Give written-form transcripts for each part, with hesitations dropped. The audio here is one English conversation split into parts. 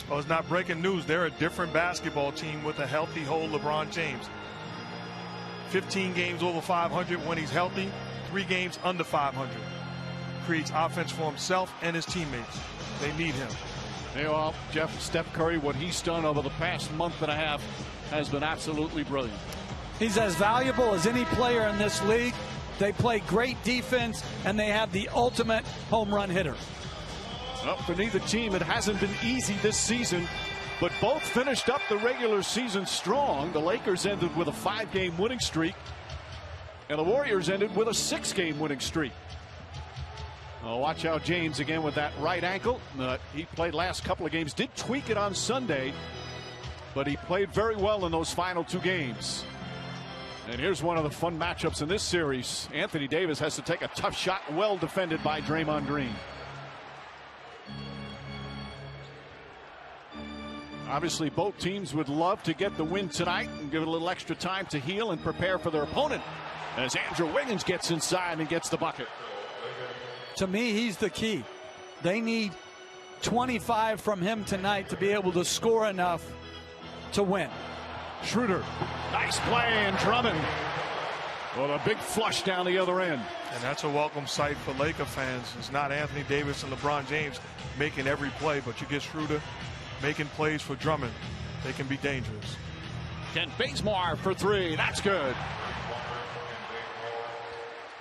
Well, it's not breaking news. They're a different basketball team with a healthy whole LeBron James. 15 games over 500 when he's healthy, 3 games under 500. Creates offense for himself and his teammates. They need him. Well, Jeff, Steph Curry, what he's done over the past month and a half has been absolutely brilliant. He's as valuable as any player in this league. They play great defense, and they have the ultimate home run hitter. Well, for neither team, it hasn't been easy this season, but both finished up the regular season strong. The Lakers ended with a 5-game winning streak, and the Warriors ended with a 6-game winning streak. Watch out, James again with that right ankle. He played last couple of games, did tweak it on Sunday, but he played very well in those final 2 games. And here's one of the fun matchups in this series. Anthony Davis has to take a tough shot, well defended by Draymond Green. Obviously, both teams would love to get the win tonight and give it a little extra time to heal and prepare for their opponent as Andrew Wiggins gets inside and gets the bucket. To me, he's the key. They need 25 from him tonight to be able to score enough to win. Schroeder, nice play, and Drummond with a big flush down the other end. And that's a welcome sight for Laker fans. It's not Anthony Davis and LeBron James making every play, but you get Schroeder making plays for Drummond. They can be dangerous. Kent Bazemore for 3. That's good.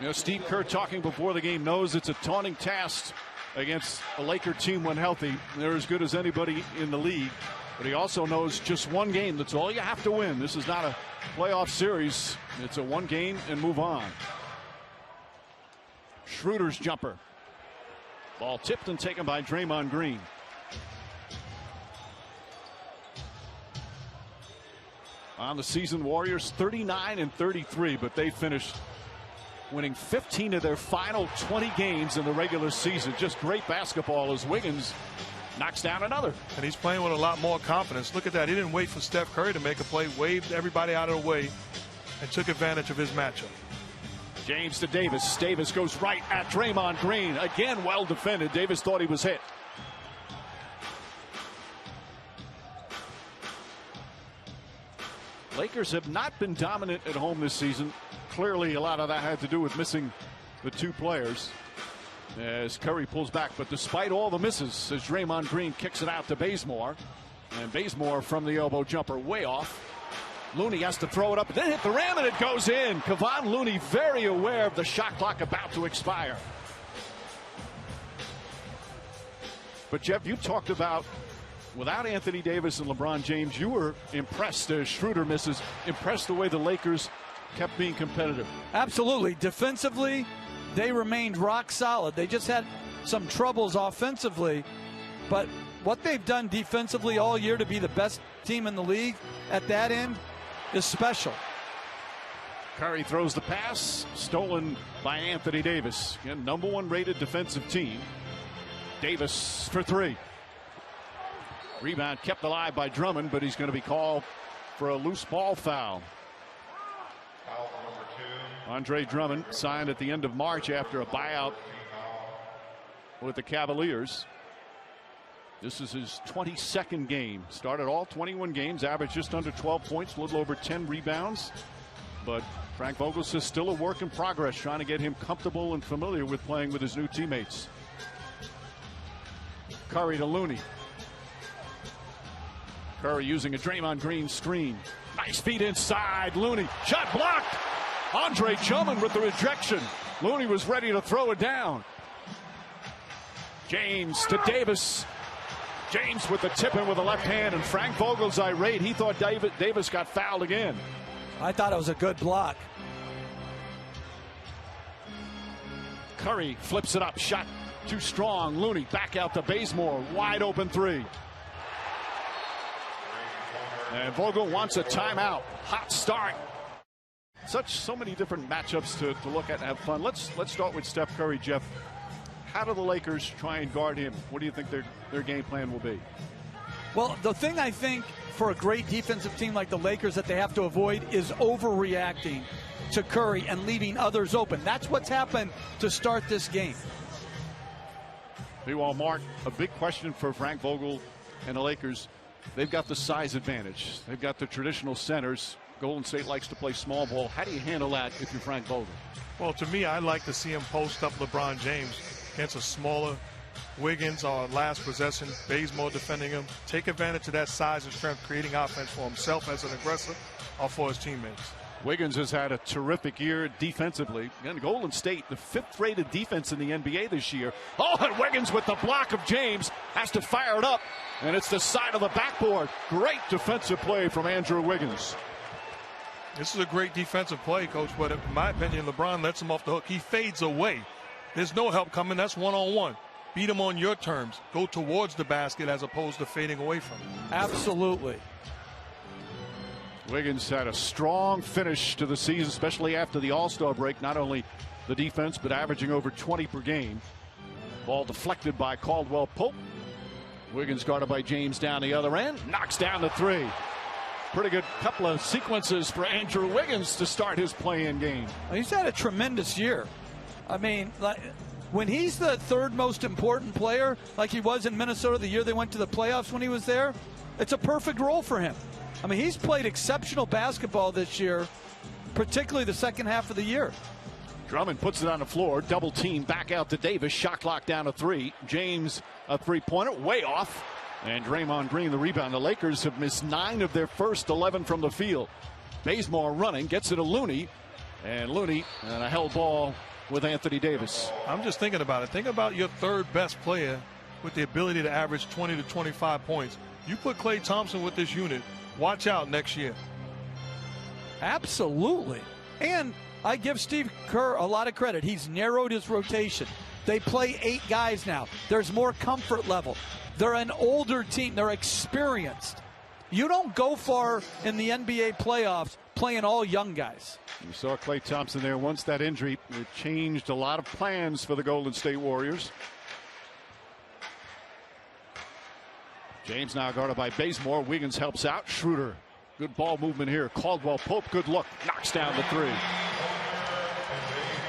You know, Steve Kerr talking before the game knows it's a daunting task against a Laker team when healthy. They're as good as anybody in the league. But he also knows just one game. That's all you have to win. This is not a playoff series. It's a one game and move on. Schroeder's jumper. Ball tipped and taken by Draymond Green. On the season, Warriors 39-33, but they finished winning 15 of their final 20 games in the regular season. Just great basketball as Wiggins knocks down another. And he's playing with a lot more confidence. Look at that. He didn't wait for Steph Curry to make a play, waved everybody out of the way, and took advantage of his matchup. James to Davis. Davis goes right at Draymond Green. Again, well defended. Davis thought he was hit. Lakers have not been dominant at home this season. Clearly, a lot of that had to do with missing the 2 players as Curry pulls back. But despite all the misses, as Draymond Green kicks it out to Bazemore, and Bazemore from the elbow jumper way off. Looney has to throw it up, then hit the rim, and it goes in. Kevon Looney very aware of the shot clock about to expire. But Jeff, you talked about without Anthony Davis and LeBron James, you were impressed as Schroeder misses, impressed the way the Lakers kept being competitive. Absolutely. Defensively, they remained rock solid. They just had some troubles offensively, but what they've done defensively all year to be the best team in the league at that end is special. Curry throws the pass, stolen by Anthony Davis. Again, #1 rated defensive team. Davis for 3. Rebound kept alive by Drummond, but he's going to be called for a loose ball foul. Foul number 2. Andre Drummond signed at the end of March after a buyout with the Cavaliers. This is his 22nd game. Started all 21 games, averaged just under 12 points, a little over 10 rebounds. But Frank Vogel says still a work in progress, trying to get him comfortable and familiar with playing with his new teammates. Curry to Looney. Curry using a Draymond Green screen. Nice feed inside. Looney. Shot blocked. Andre Drummond with the rejection. Looney was ready to throw it down. James to Davis. James with the tip in with the left hand, and Frank Vogel's irate. He thought Davis got fouled again. I thought it was a good block. Curry flips it up. Shot too strong. Looney back out to Bazemore. Wide open 3. And Vogel wants a timeout. Hot start. So many different matchups to look at and have fun. Let's start with Steph Curry, Jeff. How do the Lakers try and guard him? What do you think their game plan will be? Well, the thing I think for a great defensive team like the Lakers that they have to avoid is overreacting to Curry and leaving others open. That's what's happened to start this game. Meanwhile, Mark, a big question for Frank Vogel And the Lakers, they've got the size advantage. They've got the traditional centers. Golden State likes to play small ball. How do you handle that if you're Frank Vogel? Well, to me, I like to see him post up LeBron James against a smaller Wiggins on last possession. Bazemore defending him. Take advantage of that size and strength, creating offense for himself as an aggressor or for his teammates. Wiggins has had a terrific year defensively. And Golden State, the 5th rated defense in the NBA this year. Oh, and Wiggins with the block of James has to fire it up. And it's the side of the backboard. Great defensive play from Andrew Wiggins. This is a great defensive play, Coach, but in my opinion, LeBron lets him off the hook. He fades away. There's no help coming. That's one-on-one. Beat him on your terms. Go towards the basket as opposed to fading away from him. Absolutely. Wiggins had a strong finish to the season, especially after the All-Star break. Not only the defense, but averaging over 20 per game. Ball deflected by Caldwell Pope. Wiggins guarded by James down the other end. Knocks down the three. Pretty good couple of sequences for Andrew Wiggins to start his play-in game. He's had a tremendous year. I mean, when he's the 3rd most important player, like he was in Minnesota the year they went to the playoffs when he was there, it's a perfect role for him. I mean, he's played exceptional basketball this year, particularly the second half of the year. Drummond puts it on the floor. Double team back out to Davis. Shot clock down to 3. James, a three-pointer, way off. And Draymond Green, the rebound. The Lakers have missed 9 of their first 11 from the field. Bazemore running, gets it to Looney. And Looney, and a held ball with Anthony Davis. I'm just thinking about it. Think about your 3rd best player with the ability to average 20 to 25 points. You put Klay Thompson with this unit, watch out next year. Absolutely. And I give Steve Kerr a lot of credit. He's narrowed his rotation. They play 8 guys now. There's more comfort level. They're an older team. They're experienced. You don't go far in the NBA playoffs playing all young guys. You saw Klay Thompson there. Once that injury, it changed a lot of plans for the Golden State Warriors. James now guarded by Bazemore. Wiggins helps out. Schroeder, good ball movement here. Caldwell Pope, good look. Knocks down the 3.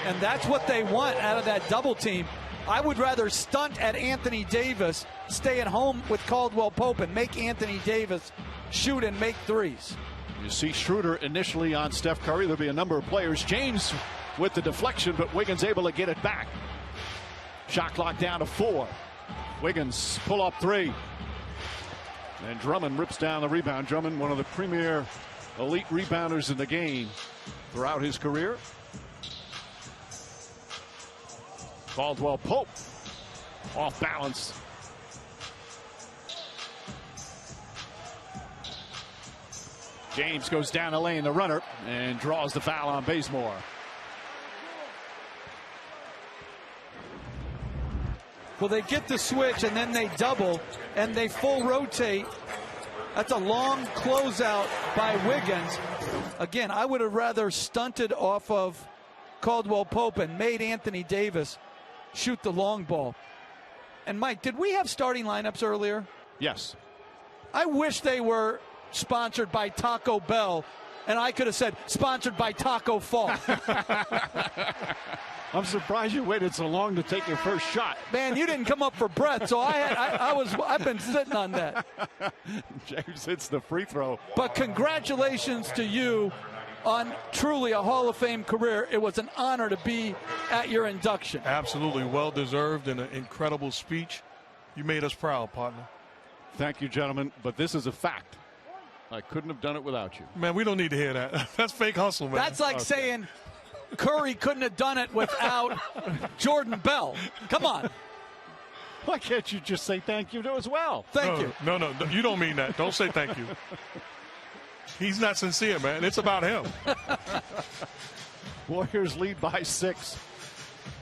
And that's what they want out of that double team. I would rather stunt at Anthony Davis, stay at home with Caldwell Pope, and make Anthony Davis shoot and make threes. You see Schroeder initially on Steph Curry. There'll be a number of players. James with the deflection, but Wiggins able to get it back. Shot clock down to 4. Wiggins pull up 3. And Drummond rips down the rebound. Drummond, one of the premier elite rebounders in the game throughout his career. Caldwell Pope off balance. James goes down the lane, the runner, and draws the foul on Bazemore. Well, they get the switch and then they double and they full rotate. That's a long closeout by Wiggins. Again, I would have rather stunted off of Caldwell Pope and made Anthony Davis shoot the long ball. And Mike, did we have starting lineups earlier? Yes. I wish they were sponsored by Taco Bell and I could have said sponsored by Taco Fall. I'm surprised you waited so long to take your first shot. Man, you didn't come up for breath, so I've been sitting on that. James hits the free throw. But congratulations to you on truly a Hall of Fame career. It was an honor to be at your induction. Absolutely well deserved and an incredible speech. You made us proud, partner. Thank you, gentlemen. But this is a fact. I couldn't have done it without you. Man, we don't need to hear that. That's fake hustle, man. That's like saying Curry couldn't have done it without Jordan Bell. Come on. Why can't you just say thank you to as well? Thank you. No, you don't mean that. Don't say thank you. He's not sincere, man. It's about him. Warriors lead by 6.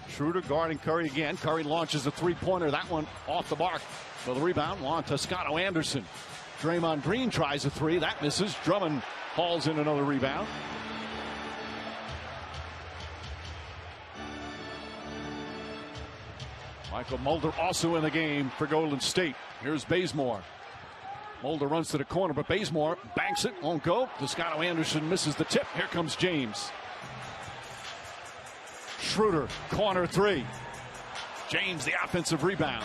Schroeder guarding Curry again. Curry launches a three-pointer. That one off the mark. For the rebound, Juan Toscano Anderson. Draymond Green tries a 3. That misses. Drummond hauls in another rebound. Michael Mulder also in the game for Golden State. Here's Bazemore. Mulder runs to the corner, but Bazemore banks it, won't go. Toscano Anderson misses the tip. Here comes James. Schroeder, corner 3. James, the offensive rebound.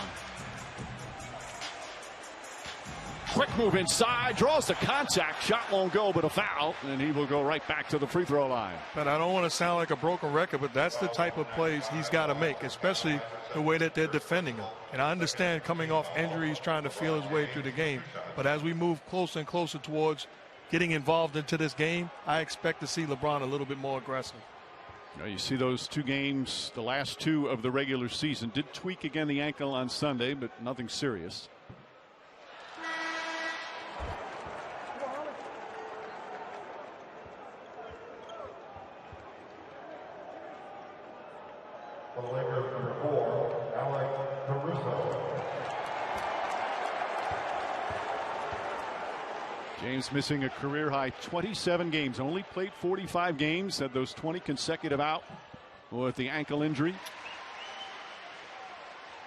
quick move inside, draws the contact, shot won't go, but a foul, and he will go right back to the free throw line. But I don't want to sound like a broken record, but that's the type of plays he's got to make, especially the way that they're defending him. And I understand coming off injuries, trying to feel his way through the game. But as we move closer and closer towards getting involved into this game, I expect to see LeBron a little bit more aggressive. You see those 2 games, the last 2 of the regular season. Did tweak again the ankle on Sunday, but nothing serious. For the Lakers, number 4, Alex Caruso. James missing a career high 27 games, only played 45 games, had those 20 consecutive out with the ankle injury.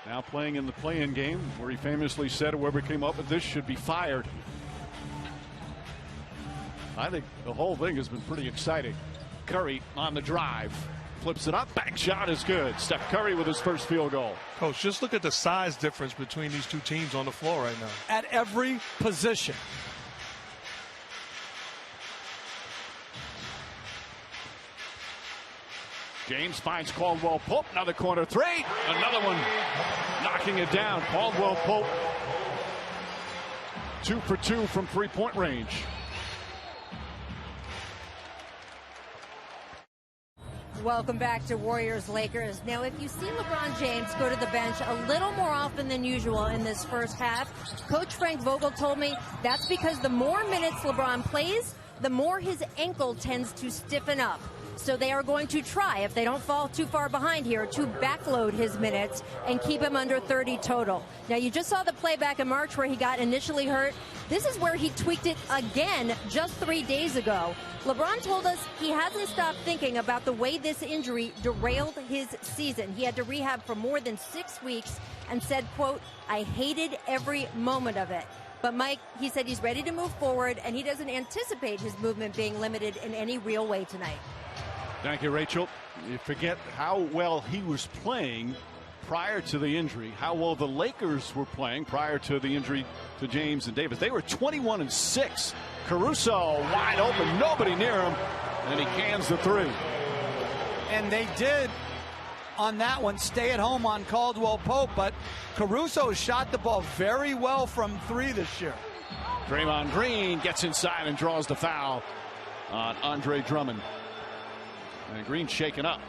Now playing in the play-in game where he famously said whoever came up with this should be fired. I think the whole thing has been pretty exciting. Curry on the drive, flips it up, bank shot is good. Steph Curry with his first field goal. Coach, just look at the size difference between these 2 teams on the floor right now. At every position. James finds Caldwell Pope, another corner 3, another one knocking it down. Caldwell Pope 2 for 2 from 3-point range. Welcome back to Warriors Lakers. Now, if you see LeBron James go to the bench a little more often than usual in this first half, Coach Frank Vogel told me that's because the more minutes LeBron plays, the more his ankle tends to stiffen up. So they are going to try, if they don't fall too far behind here, to backload his minutes and keep him under 30 total. Now, you just saw the play back in March where he got initially hurt. This is where he tweaked it again just 3 days ago. LeBron told us he hasn't stopped thinking about the way this injury derailed his season. He had to rehab for more than 6 weeks and said, quote, "I hated every moment of it." But Mike, he said he's ready to move forward, and he doesn't anticipate his movement being limited in any real way tonight. Thank you, Rachel. You forget how well he was playing prior to the injury, how well the Lakers were playing prior to the injury to James and Davis. They were 21-6. Caruso wide open, nobody near him, and he cans the 3. And they did on that one stay at home on Caldwell Pope, but Caruso shot the ball very well from 3 this year. Draymond Green gets inside and draws the foul on Andre Drummond. And Green shaken up.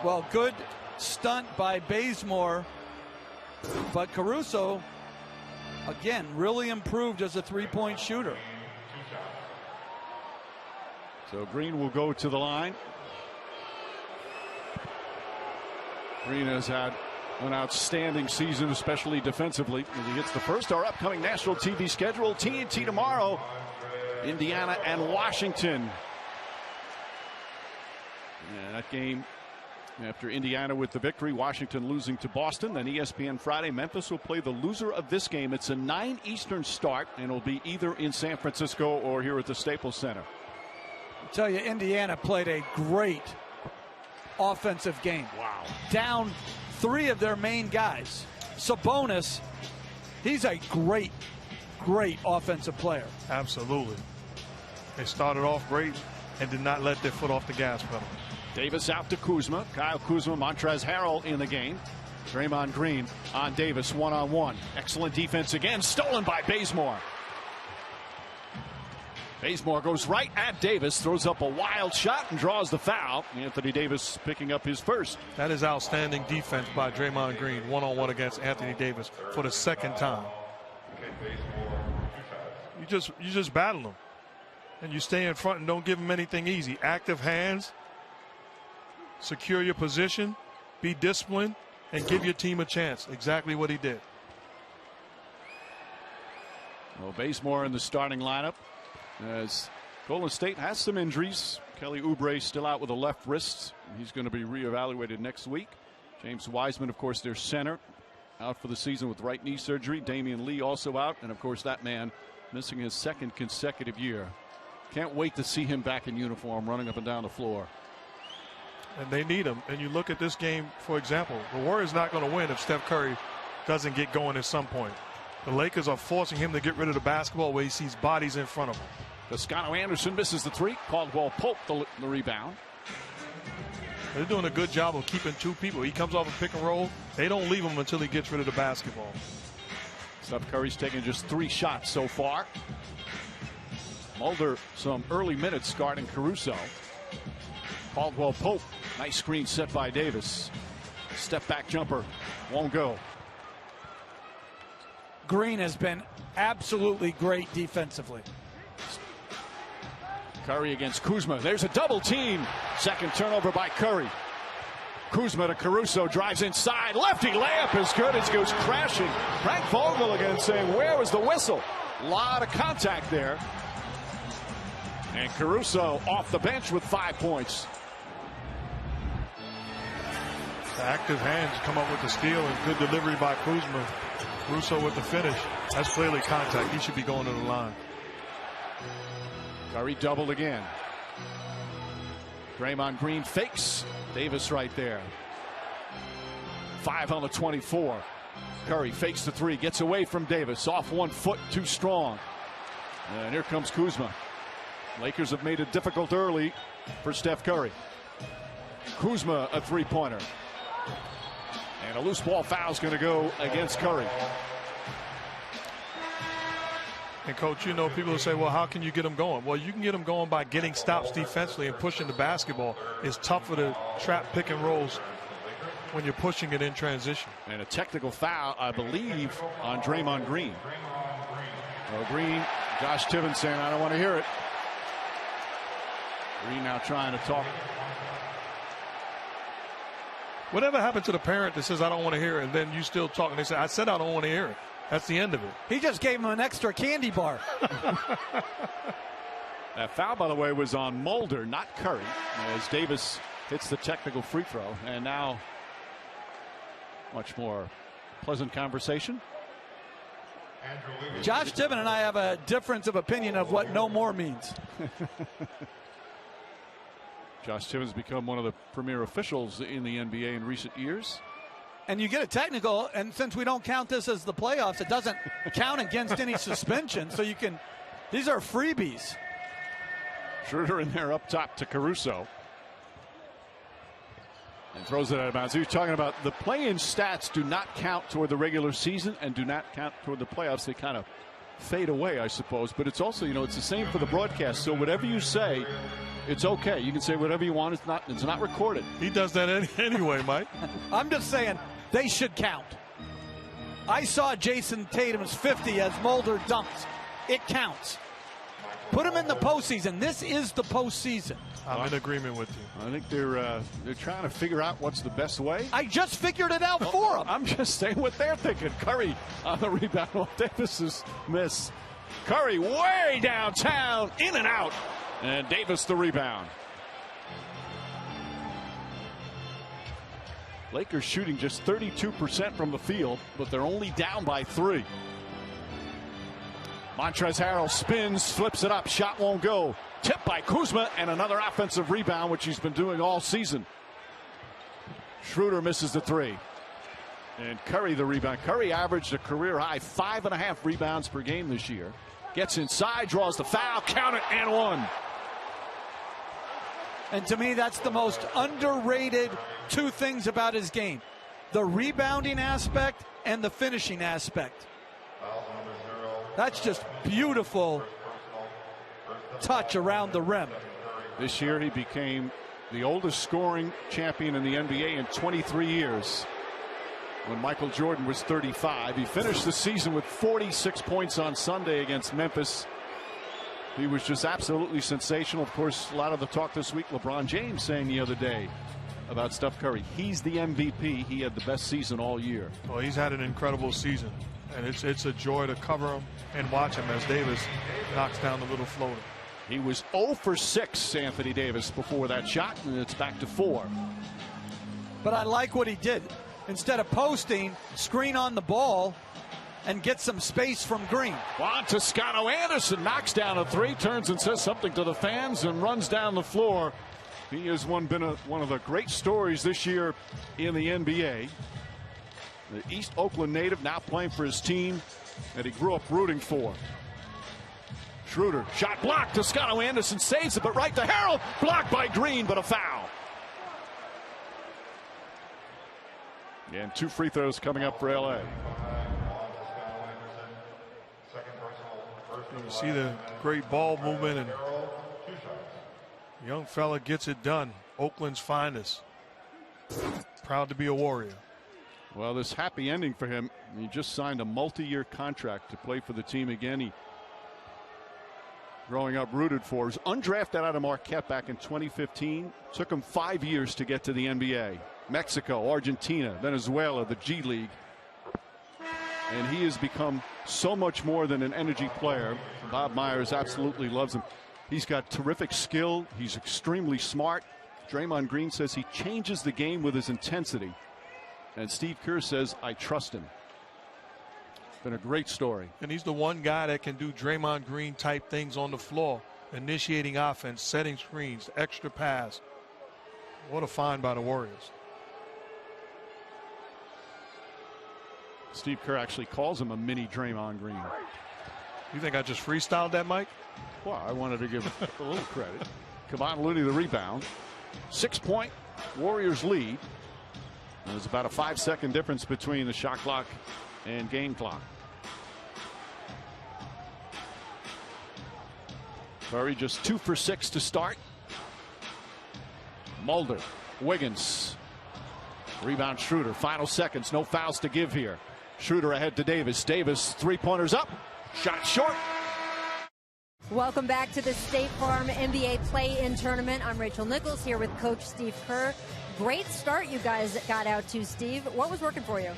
Well, good stunt by Bazemore, but Caruso, again, really improved as a 3-point shooter. So Green will go to the line. Green has had an outstanding season, especially defensively, as he hits the first. Our upcoming national TV schedule, TNT tomorrow, Indiana and Washington. And that game, after Indiana with the victory, Washington losing to Boston. Then ESPN Friday, Memphis will play the loser of this game. It's a 9 Eastern start, and it'll be either in San Francisco or here at the Staples Center. I tell you, Indiana played a great offensive game. Wow. Down 3 of their main guys. Sabonis, he's a great offensive player. Absolutely. They started off great and did not let their foot off the gas pedal. Davis out to Kuzma. Kyle Kuzma, Montrezl Harrell in the game. Draymond Green on Davis one-on-one. Excellent defense again, stolen by Bazemore. Bazemore goes right at Davis, throws up a wild shot and draws the foul. Anthony Davis picking up his first. That is outstanding defense by Draymond Green, one-on-one against Anthony Davis for the second time. You just battle him, and you stay in front and don't give him anything easy. Active hands, secure your position, be disciplined, and give your team a chance. Exactly what he did. Well, Bazemore in the starting lineup, as Golden State has some injuries. Kelly Oubre still out with a left wrist. He's going to be reevaluated next week. James Wiseman, of course, their center, out for the season with right knee surgery. Damian Lee also out, and of course that man missing his 2nd consecutive year. Can't wait to see him back in uniform running up and down the floor. and they need him. And you look at this game, for example, the Warriors not going to win if Steph Curry doesn't get going at some point. The Lakers are forcing him to get rid of the basketball where he sees bodies in front of him. Toscano Anderson misses the three. Caldwell Pope the rebound. They're doing a good job of keeping two people. He comes off a pick and roll. They don't leave him until he gets rid of the basketball. Steph Curry's taken just 3 shots so far. Mulder some early minutes guarding Caruso. Caldwell Pope, nice screen set by Davis. Step back jumper won't go. Green has been absolutely great defensively. Curry against Kuzma. There's a double team. Second turnover by Curry. Kuzma to Caruso, drives inside. Lefty layup is good. It goes crashing. Frank Vogel again saying, where was the whistle? A lot of contact there. And Caruso off the bench with 5 points. The active hands come up with the steal and good delivery by Kuzma. Caruso with the finish. That's clearly contact. He should be going to the line. Curry doubled again. Draymond Green fakes. Davis right there. 5 on the 24. Curry fakes the 3. Gets away from Davis. Off 1 foot. Too strong. And here comes Kuzma. Lakers have made it difficult early for Steph Curry. Kuzma a 3-pointer. And a loose ball foul is going to go against Curry. And, Coach, you know, people will say, well, how can you get them going? Well, you can get them going by getting stops defensively and pushing the basketball. It's tougher to trap pick and rolls when you're pushing it in transition. And a technical foul, I believe, on Draymond Green. Well, Green, Josh Tibbins saying, I don't want to hear it. Green now trying to talk. Whatever happened to the parent that says, I don't want to hear it, and then you still talk, and they say, I said I don't want to hear it. That's the end of it. He just gave him an extra candy bar. That foul, by the way, was on Mulder, not Curry, as Davis hits the technical free throw. And now, much more pleasant conversation. Josh Tibbin and I have a difference of opinion of what no more means. Josh Tibbins become one of the premier officials in the NBA in recent years. And you get a technical, and since we don't count this as the playoffs, it doesn't count against any suspension. So you can, these are freebies. Schroeder in there up top to Caruso. And throws it out of bounds. He was talking about the play-in stats do not count toward the regular season and do not count toward the playoffs. They kind of fade away, I suppose. But it's also, you know, it's the same for the broadcast. So whatever you say, it's okay. You can say whatever you want. It's not recorded. He does that anyway, Mike. I'm just saying they should count. I saw Jason Tatum's 50 as Mulder dunks. It counts. Put him in the postseason. This is the postseason. I'm in agreement with you. I think they're trying to figure out what's the best way. I just figured it out for them. I'm just saying what they're thinking. Curry on the rebound while Davis's miss. Curry way downtown, in and out. And Davis the rebound. Lakers shooting just 32% from the field, but they're only down by 3. Montrezl Harrell spins, flips it up, shot won't go. Tipped by Kuzma, and another offensive rebound, which he's been doing all season. Schroeder misses the 3. And Curry the rebound. Curry averaged a career high 5.5 rebounds per game this year. Gets inside, draws the foul, count it, and 1. And to me, that's the most underrated 2 things about his game. The rebounding aspect and the finishing aspect. That's just beautiful touch around the rim. This year he became the oldest scoring champion in the NBA in 23 years. When Michael Jordan was 35. He finished the season with 46 points on Sunday against Memphis. He was just absolutely sensational. Of course, a lot of the talk this week, LeBron James saying the other day about Steph Curry. He's the MVP. He had the best season all year. Well, he's had an incredible season. And it's a joy to cover him and watch him as Davis knocks down the little floater. He was 0 for 6, Anthony Davis, before that shot, and it's back to 4. But I like what he did. Instead of posting, screen on the ball and get some space from Green. Juan Toscano Anderson knocks down a 3, turns and says something to the fans and runs down the floor. He has been one of the great stories this year in the NBA. The East Oakland native now playing for his team that he grew up rooting for. Schroeder, shot blocked. Toscano Anderson saves it, but right to Harrell. Blocked by Green, but a foul. And 2 free throws coming up for LA. You see the great ball movement, and young fella gets it done. Oakland's finest. Proud to be a Warrior. Well, this happy ending for him. He just signed a multi-year contract to play for the team again. He, growing up, rooted for. He was undrafted out of Marquette back in 2015. Took him 5 years to get to the NBA. Mexico, Argentina, Venezuela, the G League. And he has become so much more than an energy player. Bob Myers absolutely loves him. He's got terrific skill. He's extremely smart. Draymond Green says he changes the game with his intensity. And Steve Kerr says, I trust him. It's been a great story. And he's the one guy that can do Draymond Green type things on the floor. Initiating offense, setting screens, extra pass. What a find by the Warriors. Steve Kerr actually calls him a mini Draymond Green. You think I just freestyled that, Mike? Well, I wanted to give a little credit. Kevon Looney the rebound. 6-point Warriors lead. There's about a 5-second difference between the shot clock and game clock. Curry just 2 for 6 to start. Mulder, Wiggins. Rebound Schroeder. Final seconds. No fouls to give here. Schroeder ahead to Davis. Davis, 3-pointers up. Shot short. Welcome back to the State Farm NBA Play-In Tournament. I'm Rachel Nichols here with Coach Steve Kerr. Great start you guys got out to, Steve. What was working for you?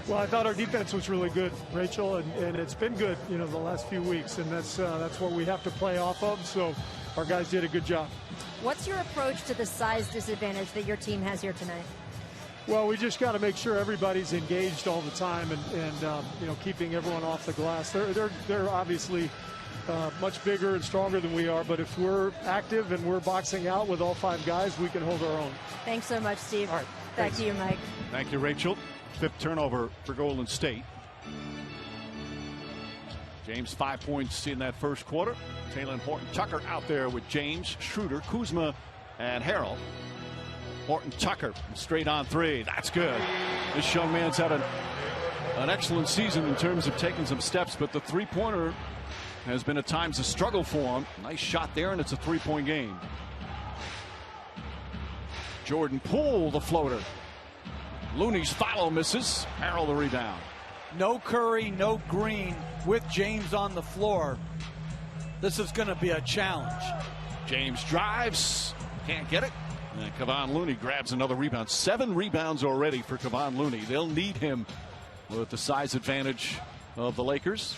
Well, I thought our defense was really good, Rachel, and it's been good, the last few weeks, and that's what we have to play off of. So our guys did a good job. What's your approach to the size disadvantage that your team has here tonight? Well, we just got to make sure everybody's engaged all the time, and keeping everyone off the glass. They're obviously much bigger and stronger than we are, but if we're active and we're boxing out with all 5 guys, we can hold our own. Thanks so much, Steve. All right. Back to you, Mike. Thank you, Rachel. 5th turnover for Golden State. James 5 points in that first quarter. Taylor Horton Tucker out there with James, Schroeder, Kuzma, and Harrell. Horton Tucker straight on 3. That's good. This young man's had an excellent season in terms of taking some steps, but the 3-pointer has been at times a struggle for him. Nice shot there, and it's a 3-point game. Jordan Poole, the floater. Looney's follow misses. Harrell the rebound. No Curry, no Green with James on the floor. This is going to be a challenge. James drives. Can't get it. And Kevon Looney grabs another rebound. 7 rebounds already for Kevon Looney. They'll need him with the size advantage of the Lakers.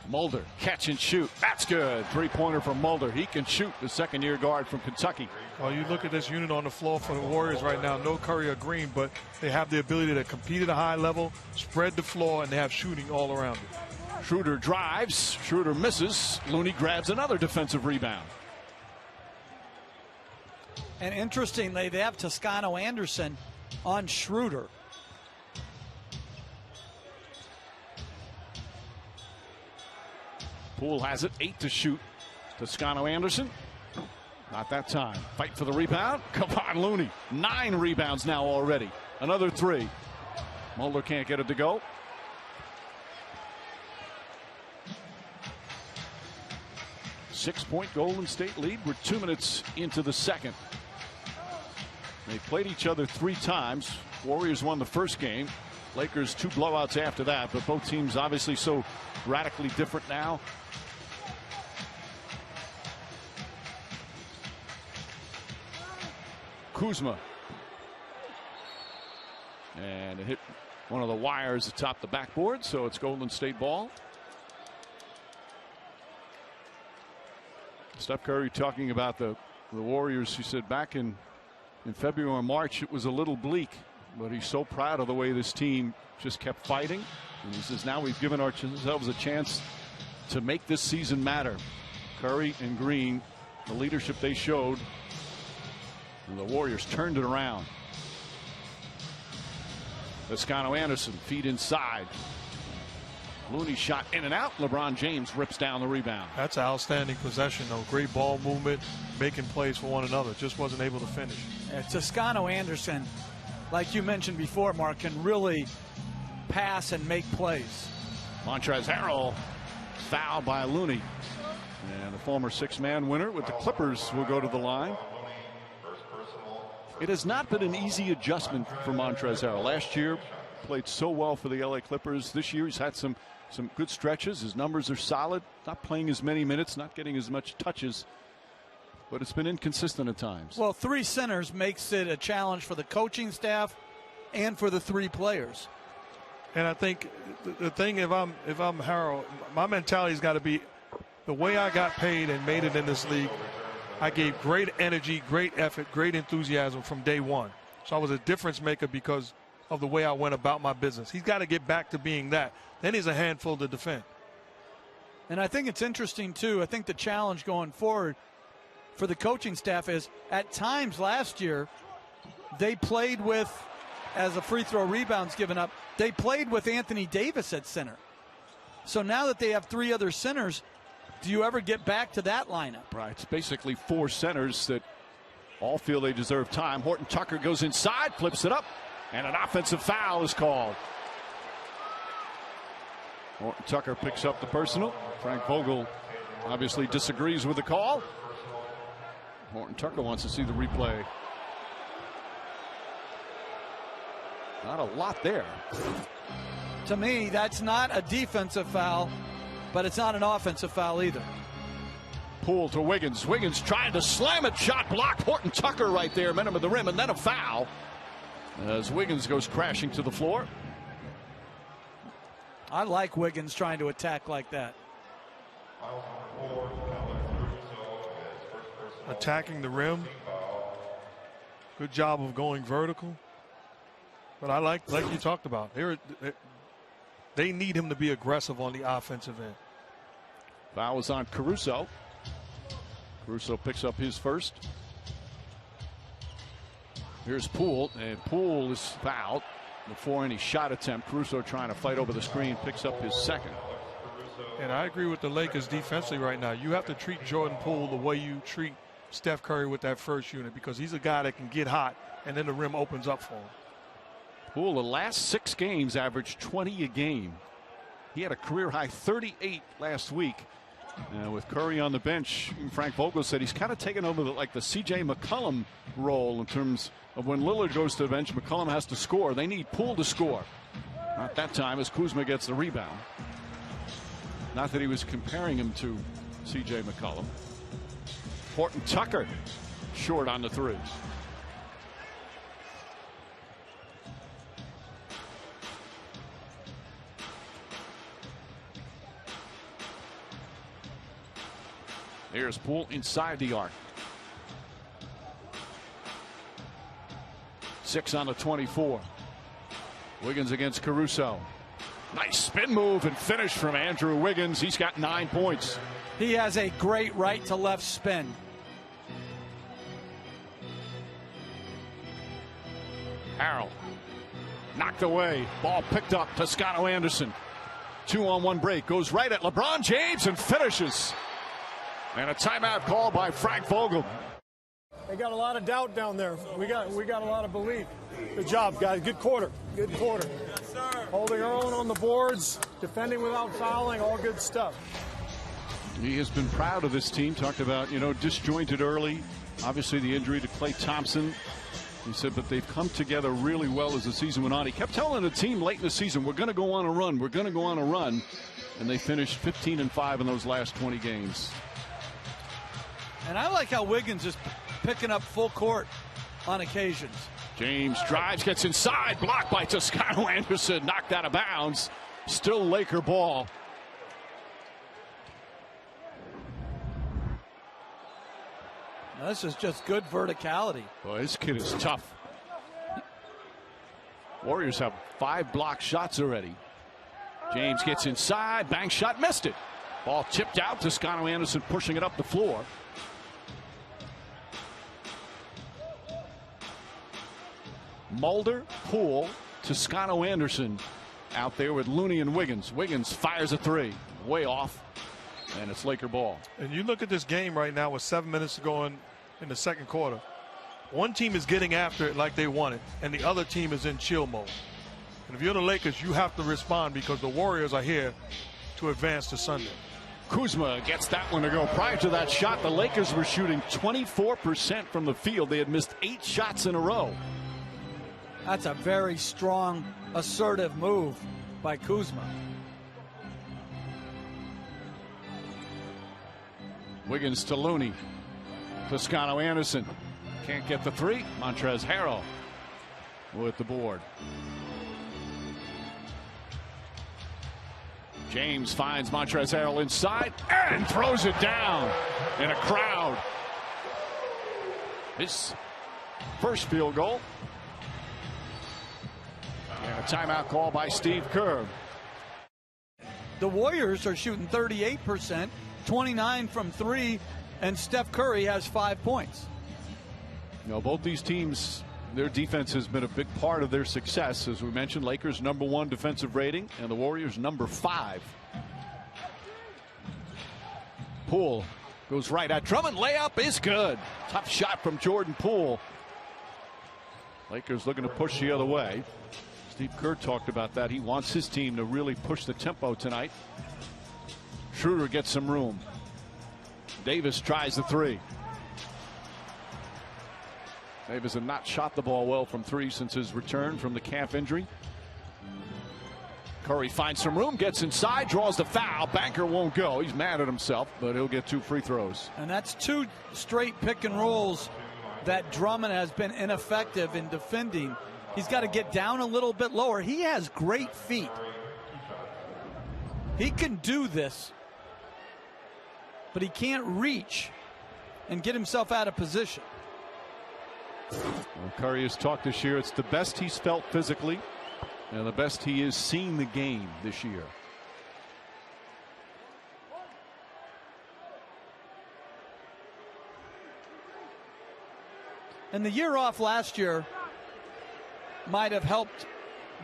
Mulder, catch and shoot. That's good. 3-pointer from Mulder. He can shoot, the second-year guard from Kentucky. Well, you look at this unit on the floor for the Warriors right now. No Curry or Green, but they have the ability to compete at a high level, spread the floor, and they have shooting all around it. Schroeder drives. Schroeder misses. Looney grabs another defensive rebound. And interestingly, they have Toscano Anderson on Schroeder. Poole has it. 8 to shoot. Toscano Anderson. Not that time. Fight for the rebound. Kevon Looney. 9 rebounds now already. Another 3. Mulder can't get it to go. Six-point Golden State lead. We're 2 minutes into the second. They played each other 3 times. Warriors won the first game. Lakers 2 blowouts after that, but both teams obviously so radically different now. Kuzma. And it hit one of the wires atop the backboard, so it's Golden State ball. Steph Curry talking about the Warriors. He said back in February or March it was a little bleak, but he's so proud of the way this team just kept fighting. And he says now we've given ourselves a chance to make this season matter. Curry and Green, the leadership they showed, and the Warriors turned it around. Toscano-Anderson, feed inside. Looney shot in and out. LeBron James rips down the rebound. That's an outstanding possession, though. Great ball movement, making plays for one another. Just wasn't able to finish. Toscano-Anderson, like you mentioned before, Mark, can really pass and make plays. Montrezl Harrell fouled by Looney. And the former six-man winner with the Clippers will go to the line. It has not been an easy adjustment for Montrezl Harrell. Last year, played so well for the LA Clippers. This year, he's had some good stretches. His numbers are solid. Not playing as many minutes, not getting as much touches. But it's been inconsistent at times. Well, three centers makes it a challenge for the coaching staff and for the three players. And I think the thing, if I'm Harrell, my mentality's got to be the way I got paid and made it in this league. I gave great energy, great effort, great enthusiasm from day one. So I was a difference maker because of the way I went about my business. He's got to get back to being that. Then he's a handful to defend. And I think it's interesting, too. I think the challenge going forward for the coaching staff is at times last year they played with, as the free throw rebounds given up, they played with Anthony Davis at center. So now that they have three other centers, do you ever get back to that lineup? Right. It's basically four centers that all feel they deserve time. Horton Tucker goes inside, flips it up, and an offensive foul is called. Horton Tucker picks up the personal. Frank Vogel obviously disagrees with the call. Horton Tucker wants to see the replay. Not a lot there. To me, that's not a defensive foul, but it's not an offensive foul either. Poole to Wiggins. Wiggins trying to slam it. Shot blocked. Horton Tucker right there. Met him at the rim, and then a foul as Wiggins goes crashing to the floor. I like Wiggins trying to attack like that. Attacking the rim. Good job of going vertical. But I like you talked about, they need him to be aggressive on the offensive end. Foul is on Caruso. Caruso picks up his first. Here's Poole, and Poole is fouled before any shot attempt. Caruso trying to fight over the screen, picks up his second. And I agree with the Lakers defensively right now. You have to treat Jordan Poole the way you treat Steph Curry with that first unit, because he's a guy that can get hot and then the rim opens up for him. Poole, the last 6 games, averaged 20 a game. He had a career-high 38 last week. With Curry on the bench, Frank Vogel said he's kind of taken over the C.J. McCollum role in terms of when Lillard goes to the bench, McCollum has to score. They need Poole to score. Not that time as Kuzma gets the rebound. Not that he was comparing him to C.J. McCollum. Horton Tucker short on the three. Here's Poole inside the arc. 6 on the 24. Wiggins against Caruso. Nice spin move and finish from Andrew Wiggins. He's got 9 points. He has a great right to left spin. Harrell knocked away. Ball picked up. Toscano-Anderson. 2-on-1 break. Goes right at LeBron James and finishes. And a timeout call by Frank Vogel. They got a lot of doubt down there. We got a lot of belief. Good job, guys. Good quarter. Good quarter. Yes, sir. Holding our own on the boards, defending without fouling, all good stuff. He has been proud of this team. Talked about, disjointed early. Obviously the injury to Klay Thompson. He said, but they've come together really well as the season went on. He kept telling the team late in the season, we're going to go on a run. We're going to go on a run. And they finished 15-5 in those last 20 games. And I like how Wiggins is picking up full court on occasions. James drives, gets inside, blocked by Toscano-Anderson, knocked out of bounds. Still Laker ball. Now, this is just good verticality. Boy, this kid is tough. Warriors have 5 blocked shots already. James gets inside, bank shot, missed it. Ball tipped out. Toscano Anderson pushing it up the floor. Mulder, Poole, Toscano Anderson out there with Looney and Wiggins. Wiggins fires a three. Way off. And it's Laker ball. And you look at this game right now with 7 minutes to go in the second quarter. One team is getting after it like they want it, and the other team is in chill mode. And if you're the Lakers, you have to respond because the Warriors are here to advance to Sunday. Kuzma gets that one to go. Prior to that shot, the Lakers were shooting 24% from the field. They had missed 8 shots in a row. That's a very strong, assertive move by Kuzma. Wiggins to Looney. Toscano Anderson can't get the three. Montrezl Harrell with the board. James finds Montrezl Harrell inside and throws it down in a crowd. His first field goal. And a timeout call by Steve Kerr. The Warriors are shooting 38%, 29 from 3, and Steph Curry has 5 points. You know, both these teams, their defense has been a big part of their success. As we mentioned, Lakers #1 defensive rating and the Warriors #5. Poole goes right at Drummond. Layup is good. Tough shot from Jordan Poole. Lakers looking to push the other way. Steve Kerr talked about that. He wants his team to really push the tempo tonight. Schroeder gets some room. Davis tries the three. Davis has not shot the ball well from 3 since his return from the calf injury. Curry finds some room, gets inside, draws the foul. Banker won't go. He's mad at himself, but he'll get 2 free throws. And that's 2 straight pick and rolls that Drummond has been ineffective in defending. He's got to get down a little bit lower. He has great feet. He can do this, but he can't reach and get himself out of position. Well, Curry has talked this year. It's the best he's felt physically and the best he is seeing the game this year. And the year off last year might have helped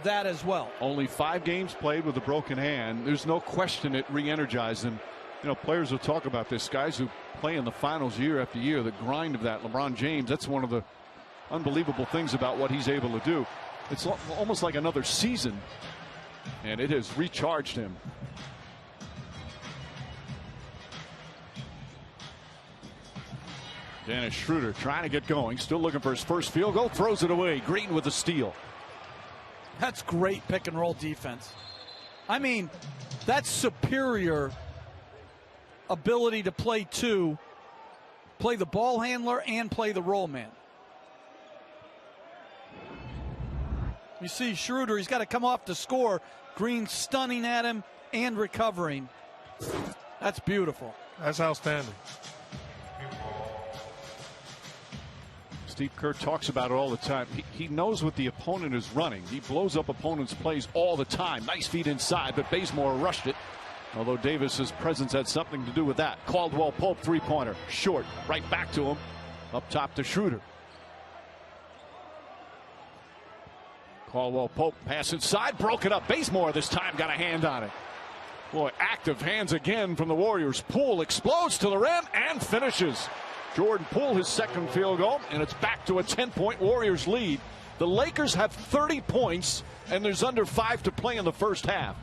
that as well. Only 5 games played with a broken hand. There's no question it re-energized him. You know, players will talk about this. Guys who play in the finals year after year, the grind of that. LeBron James, that's one of the unbelievable things about what he's able to do. It's almost like another season, and it has recharged him. Dennis Schroeder trying to get going, still looking for his first field goal, throws it away. Green with the steal. That's great pick and roll defense. I mean, that's superior ability to play 2, play the ball handler and play the roll man. You see Schroeder, he's got to come off to score. Green stunning at him and recovering. That's beautiful. That's outstanding. Steve Kerr talks about it all the time. He knows what the opponent is running. He blows up opponents' plays all the time. Nice feed inside, but Bazemore rushed it. Although Davis's presence had something to do with that. Caldwell Pope 3-pointer. Short. Right back to him. Up top to Schroeder. Caldwell Pope pass inside. Broke it up. Bazemore this time got a hand on it. Boy, active hands again from the Warriors. Poole explodes to the rim and finishes. Jordan Poole his second field goal, and it's back to a 10-point Warriors lead. The Lakers have 30 points, and there's under 5 to play in the first half.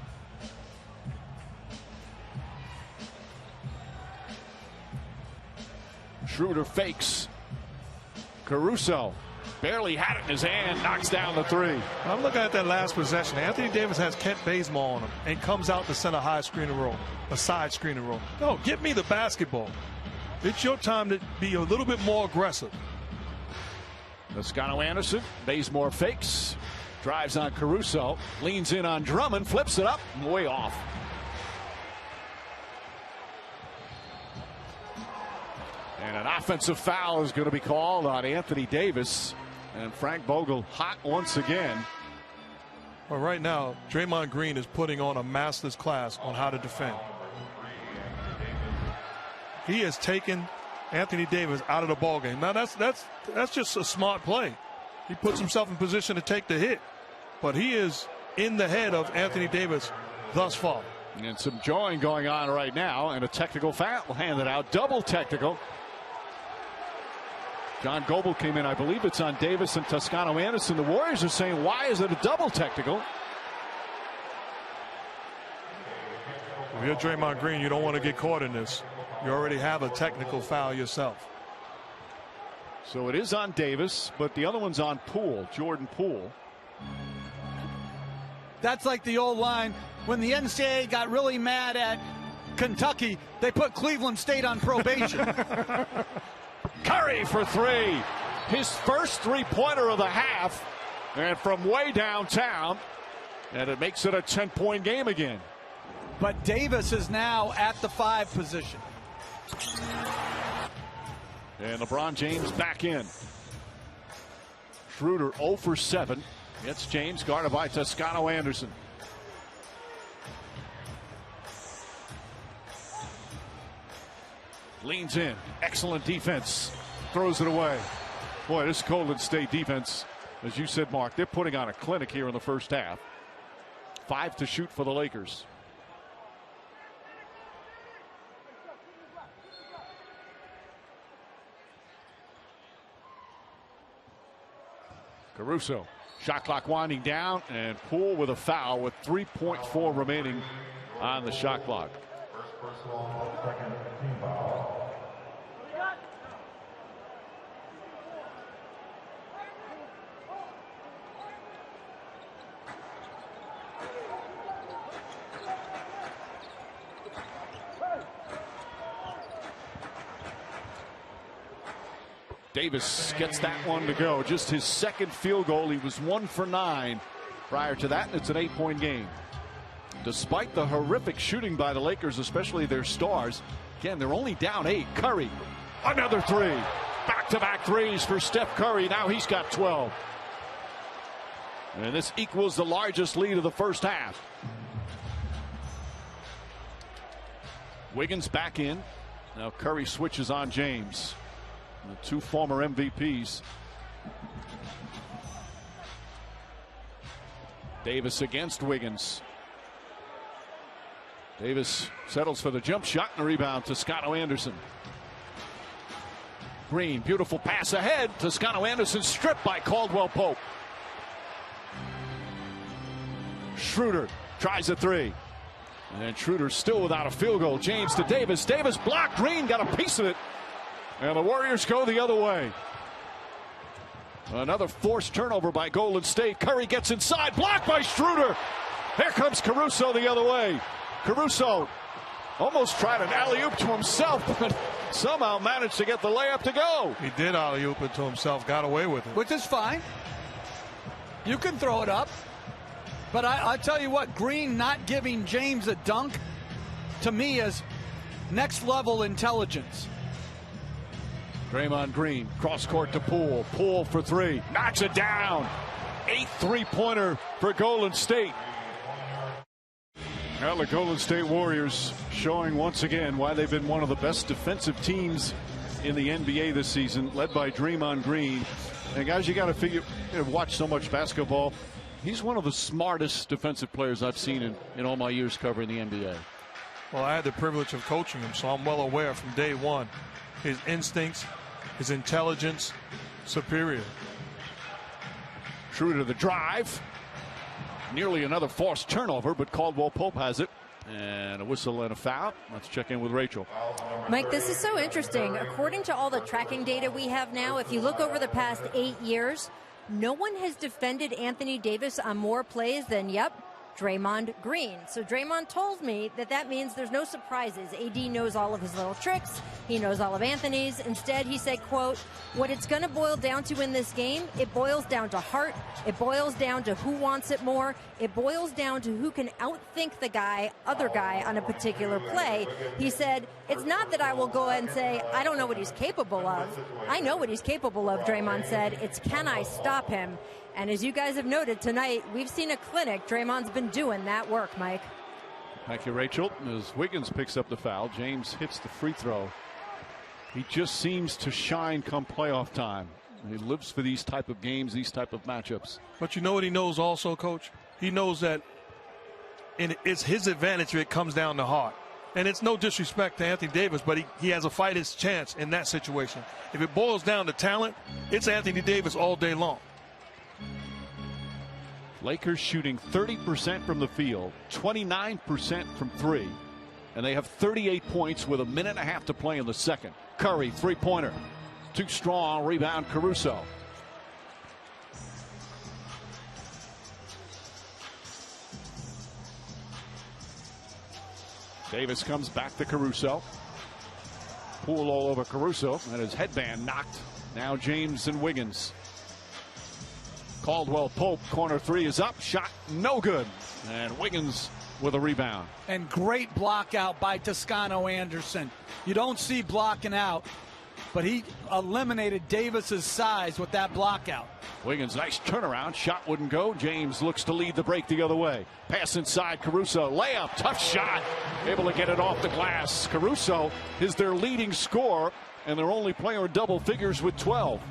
Schroeder fakes. Caruso barely had it in his hand, knocks down the 3. I'm looking at that last possession. Anthony Davis has Kent Bazemore on him and comes out to send a high screen and roll, a side screen and roll. No, give me the basketball. It's your time to be a little bit more aggressive. Toscano Anderson, Bazemore fakes, drives on Caruso, leans in on Drummond, flips it up, way off. And an offensive foul is going to be called on Anthony Davis. And Frank Vogel hot once again. Well, right now, Draymond Green is putting on a master's class on how to defend. He has taken Anthony Davis out of the ballgame. Now that's just a smart play. He puts himself in position to take the hit, but he is in the head of Anthony Davis thus far. And some jawing going on right now, and a technical foul handed out, double technical. John Goble came in. I believe it's on Davis and Toscano Anderson. The Warriors are saying, why is it a double technical? If you're Draymond Green, you don't want to get caught in this. You already have a technical foul yourself. So it is on Davis, but the other one's on Poole, Jordan Poole. That's like the old line when the NCAA got really mad at Kentucky, they put Cleveland State on probation. Curry for three. His first three-pointer of the half, and from way downtown, and it makes it a 10-point game again. But Davis is now at the 5 position. And LeBron James back in. Schroeder 0 for 7. It's James guarded by Toscano Anderson. Leans in. Excellent defense. Throws it away. Boy, this Golden State defense, as you said, Mark, they're putting on a clinic here in the first half. 5 to shoot for the Lakers. Caruso. Shot clock winding down, and Poole with a foul with 3.4 remaining on the shot clock. First personal, second team foul. Davis gets that one to go. Just his second field goal. He was 1 for 9 prior to that, and it's an 8-point game. Despite the horrific shooting by the Lakers, especially their stars, again, they're only down 8. Curry, another 3. Back-to-back threes for Steph Curry. Now he's got 12. And this equals the largest lead of the first half. Wiggins back in. Now Curry switches on James. The 2 former MVPs. Davis against Wiggins. Davis settles for the jump shot and a rebound. Toscano Anderson. Green, beautiful pass ahead. Toscano Anderson stripped by Caldwell Pope. Schroeder tries a 3. And Schroeder still without a field goal. James to Davis. Davis blocked. Green got a piece of it. And the Warriors go the other way. Another forced turnover by Golden State. Curry gets inside. Blocked by Schroeder. Here comes Caruso the other way. Caruso almost tried an alley-oop to himself, but somehow managed to get the layup to go. He did alley-oop it to himself. Got away with it. Which is fine. You can throw it up. But I tell you what, Green not giving James a dunk, to me, is next level intelligence. Draymond Green, cross court to Poole. Poole for 3. Knocks it down. 8th three-pointer for Golden State. Now the Golden State Warriors showing once again why they've been one of the best defensive teams in the NBA this season, led by Draymond Green. And guys, you got to figure, watch so much basketball. He's one of the smartest defensive players I've seen in all my years covering the NBA. Well, I had the privilege of coaching him, so I'm well aware from day one. His instincts, his intelligence, superior. Schroeder the drive. Nearly another forced turnover, but Caldwell Pope has it. And a whistle and a foul. Let's check in with Rachel. Mike, this is so interesting. According to all the tracking data we have now, if you look over the past 8 years, no one has defended Anthony Davis on more plays than, Draymond Green. So Draymond told me that means there's no surprises. AD knows all of his little tricks. He knows all of Anthony's. Instead, he said, quote, what it's going to boil down to in this game, it boils down to heart. It boils down to who wants it more. It boils down to who can outthink the other guy on a particular play. He said, it's not that I will go ahead and say, I don't know what he's capable of. I know what he's capable of, Draymond said. It's can I stop him? And as you guys have noted tonight, we've seen a clinic. Draymond's been doing that work, Mike. Thank you, Rachel. As Wiggins picks up the foul, James hits the free throw He just seems to shine come playoff time. He lives for these type of games, these type of matchups. But you know what he knows also, Coach? He knows that it's his advantage if it comes down to heart. And it's no disrespect to Anthony Davis, but he has a fighter's chance in that situation. If it boils down to talent, it's Anthony Davis all day long. Lakers shooting 30% from the field, 29% from three. And they have 38 points with a minute and a half to play in the second. Curry, three-pointer. Too strong, rebound Caruso. Davis comes back to Caruso. Poole all over Caruso, and his headband knocked. Now James and Wiggins. Caldwell Pope, corner three is up, shot no good. And Wiggins with a rebound. And great block out by Toscano Anderson. You don't see blocking out, but he eliminated Davis's size with that block out. Wiggins, nice turnaround, shot wouldn't go. James looks to lead the break the other way. Pass inside Caruso, layup, tough shot. Able to get it off the glass. Caruso is their leading scorer, and their only player in double figures with 12.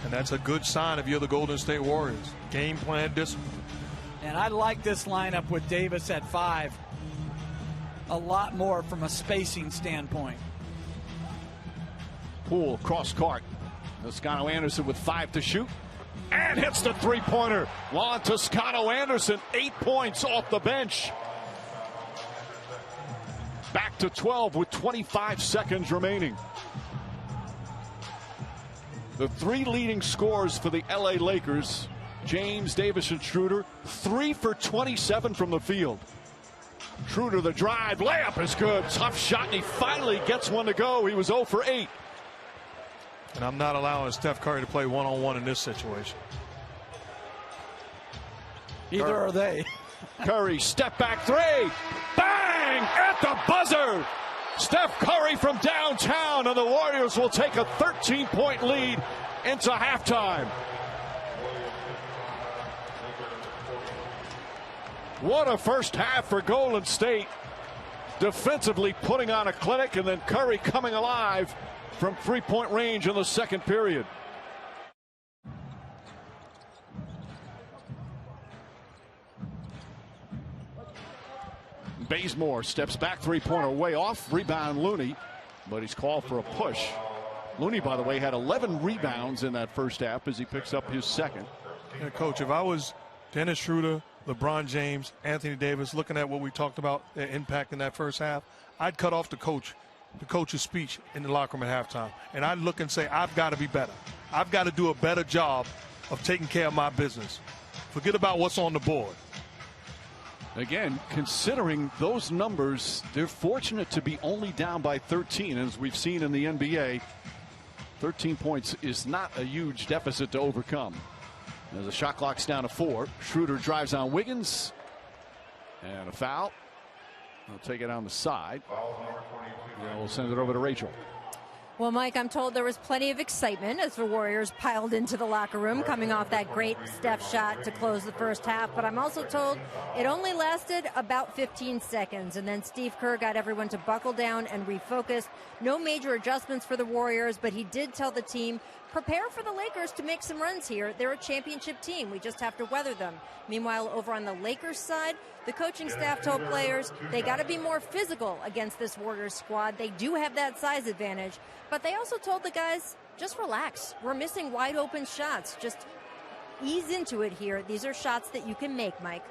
And that's a good sign if you're the Golden State Warriors. Game plan discipline. And I like this lineup with Davis at 5 a lot more from a spacing standpoint. Poole cross court. Toscano Anderson with 5 to shoot and hits the three-pointer. Juan Toscano Anderson, 8 points off the bench. Back to 12 with 25 seconds remaining. The three leading scorers for the LA Lakers, James, Davis, and Schroeder, 3 for 27 from the field. Schroeder the drive, layup is good. Tough shot, and he finally gets one to go. He was 0 for 8. And I'm not allowing Steph Curry to play one-on-one in this situation. Either are they. Curry, step back three. Bang! At the buzzer! Steph Curry from downtown, and the Warriors will take a 13-point lead into halftime. What a first half for Golden State. Defensively putting on a clinic, and then Curry coming alive from three-point range in the second period. Bazemore steps back, three-pointer way off. Rebound Looney, but he's called for a push. Looney, by the way, had 11 rebounds in that first half as he picks up his second. Yeah, Coach, if I was Dennis Schroeder, LeBron James, Anthony Davis, looking at what we talked about, their impact in that first half, I'd cut off the coach's speech in the locker room at halftime. And I'd look and say, I've got to be better. I've got to do a better job of taking care of my business. Forget about what's on the board. Again, considering those numbers, they're fortunate to be only down by 13. As we've seen in the NBA, 13 points is not a huge deficit to overcome. As the shot clock's down to 4, Schroeder drives on Wiggins. And a foul. They'll take it on the side. And we'll send it over to Rachel. Well, Mike, I'm told there was plenty of excitement as the Warriors piled into the locker room coming off that great Steph shot to close the first half. But I'm also told it only lasted about 15 seconds. And then Steve Kerr got everyone to buckle down and refocus. No major adjustments for the Warriors, but he did tell the team, prepare for the Lakers to make some runs here. They're a championship team. We just have to weather them. Meanwhile, over on the Lakers side, the coaching staff told players they got to be more physical against this Warriors squad. They do have that size advantage, but they also told the guys, just relax. We're missing wide open shots. Just ease into it here. These are shots that you can make, Mike.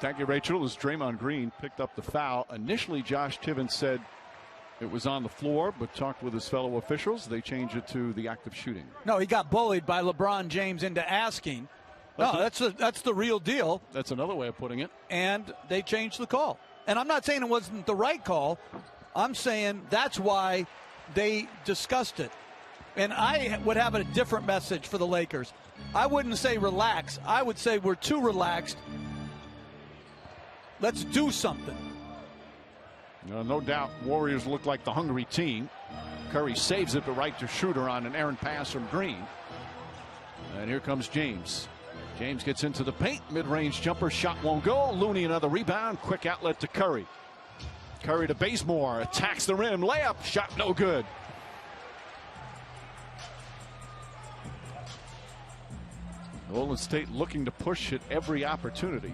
Thank you, Rachel. As Draymond Green picked up the foul, initially Josh Tiven said it was on the floor, but talked with his fellow officials. They changed it to the act of shooting. No, he got bullied by LeBron James into asking. That's the real deal. That's another way of putting it. And they changed the call. And I'm not saying it wasn't the right call. I'm saying that's why they discussed it. And I would have a different message for the Lakers. I wouldn't say relax. I would say we're too relaxed. Let's do something. No doubt Warriors look like the hungry team. Curry saves it, but right to Schroeder on an errant pass from Green. And here comes James. James gets into the paint. Mid-range jumper shot won't go. Looney another rebound. Quick outlet to Curry. Curry to Bazemore, attacks the rim, layup, shot no good. Golden State looking to push at every opportunity.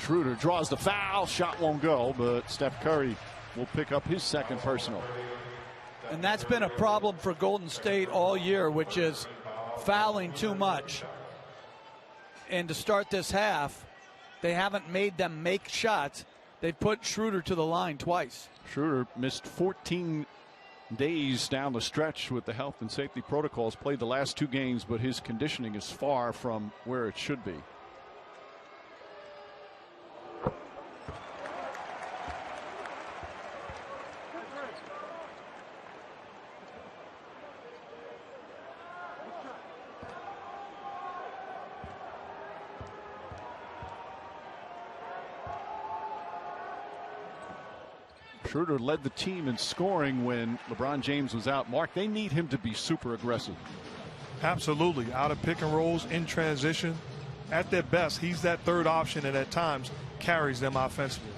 Schroeder draws the foul, shot won't go, but Steph Curry will pick up his second personal. And that's been a problem for Golden State all year, which is fouling too much. And to start this half, they haven't made them make shots. They've put Schroeder to the line twice. Schroeder missed 14 days down the stretch with the health and safety protocols, played the last 2 games, but his conditioning is far from where it should be. Schroeder led the team in scoring when LeBron James was out. Mark, they need him to be super aggressive. Absolutely. Out of pick and rolls, in transition. At their best, he's that third option and at times carries them offensively.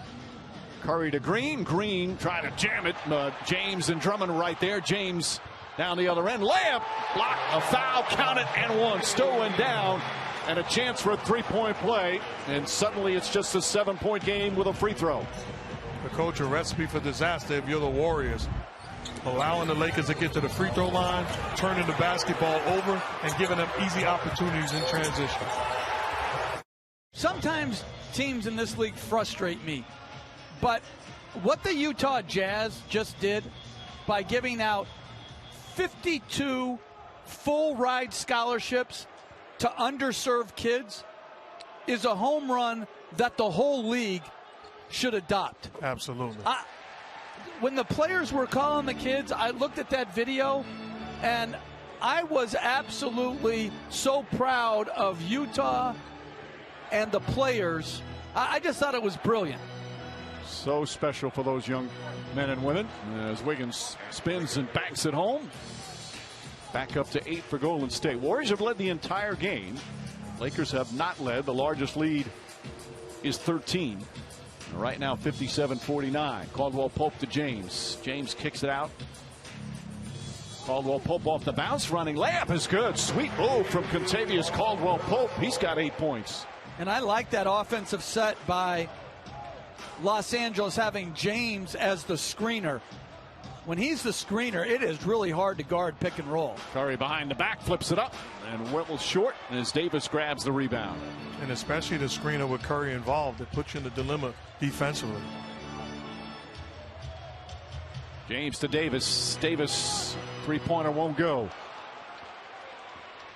Curry to Green. Green trying to jam it. James and Drummond right there. James down the other end. Layup. Block. A foul. Count it. And one. Still went down. And a chance for a three-point play. And suddenly it's just a 7-point game with a free throw. The coach, a recipe for disaster if you're the Warriors. Allowing the Lakers to get to the free throw line, turning the basketball over, and giving them easy opportunities in transition. Sometimes teams in this league frustrate me. But what the Utah Jazz just did by giving out 52 full ride scholarships to underserved kids is a home run that the whole league should adopt. Absolutely. When the players were calling the kids, I looked at that video and I was absolutely so proud of Utah and the players. I just thought it was brilliant. So special for those young men and women as Wiggins spins and banks it home. Back up to 8 for Golden State. Warriors have led the entire game. Lakers have not led. The largest lead is 13. Right now 57-49. Caldwell Pope to James. James kicks it out. Caldwell Pope off the bounce, running layup is good. Sweet move from Kentavious Caldwell Pope. He's got 8 points. And I like that offensive set by Los Angeles, having James as the screener. When he's the screener, it is really hard to guard pick and roll. Curry behind the back, flips it up, and Whittle short as Davis grabs the rebound. And especially the screener with Curry involved, it puts you in the dilemma defensively. James to Davis. Davis, three-pointer won't go.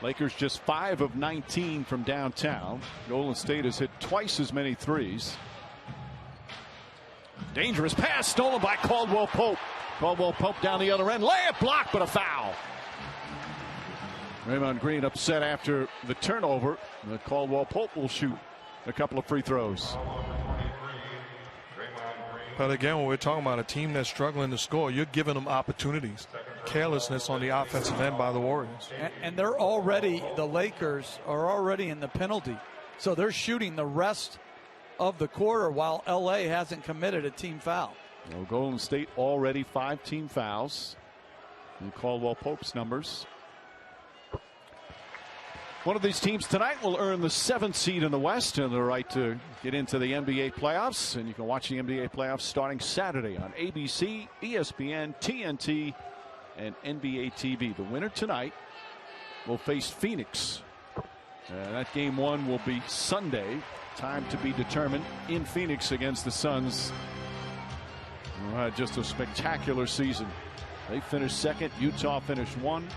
Lakers just 5 of 19 from downtown. Golden State has hit twice as many threes. Dangerous pass stolen by Caldwell Pope. Caldwell Pope down the other end. Layup blocked, but a foul. Draymond Green upset after the turnover. Caldwell Pope will shoot a couple of free throws. But again, when we're talking about a team that's struggling to score, you're giving them opportunities. Carelessness on the offensive end by the Warriors. And they're already, the Lakers are already in the penalty. So they're shooting the rest of the quarter while LA hasn't committed a team foul. Well, Golden State already 5 team fouls in Caldwell Pope's numbers. One of these teams tonight will earn the 7th seed in the West and the right to get into the NBA playoffs. And you can watch the NBA playoffs starting Saturday on ABC, ESPN, TNT, and NBA TV. The winner tonight will face Phoenix. That game 1 will be Sunday. Time to be determined in Phoenix against the Suns. Just a spectacular season. They finished 2nd. Utah finished 1.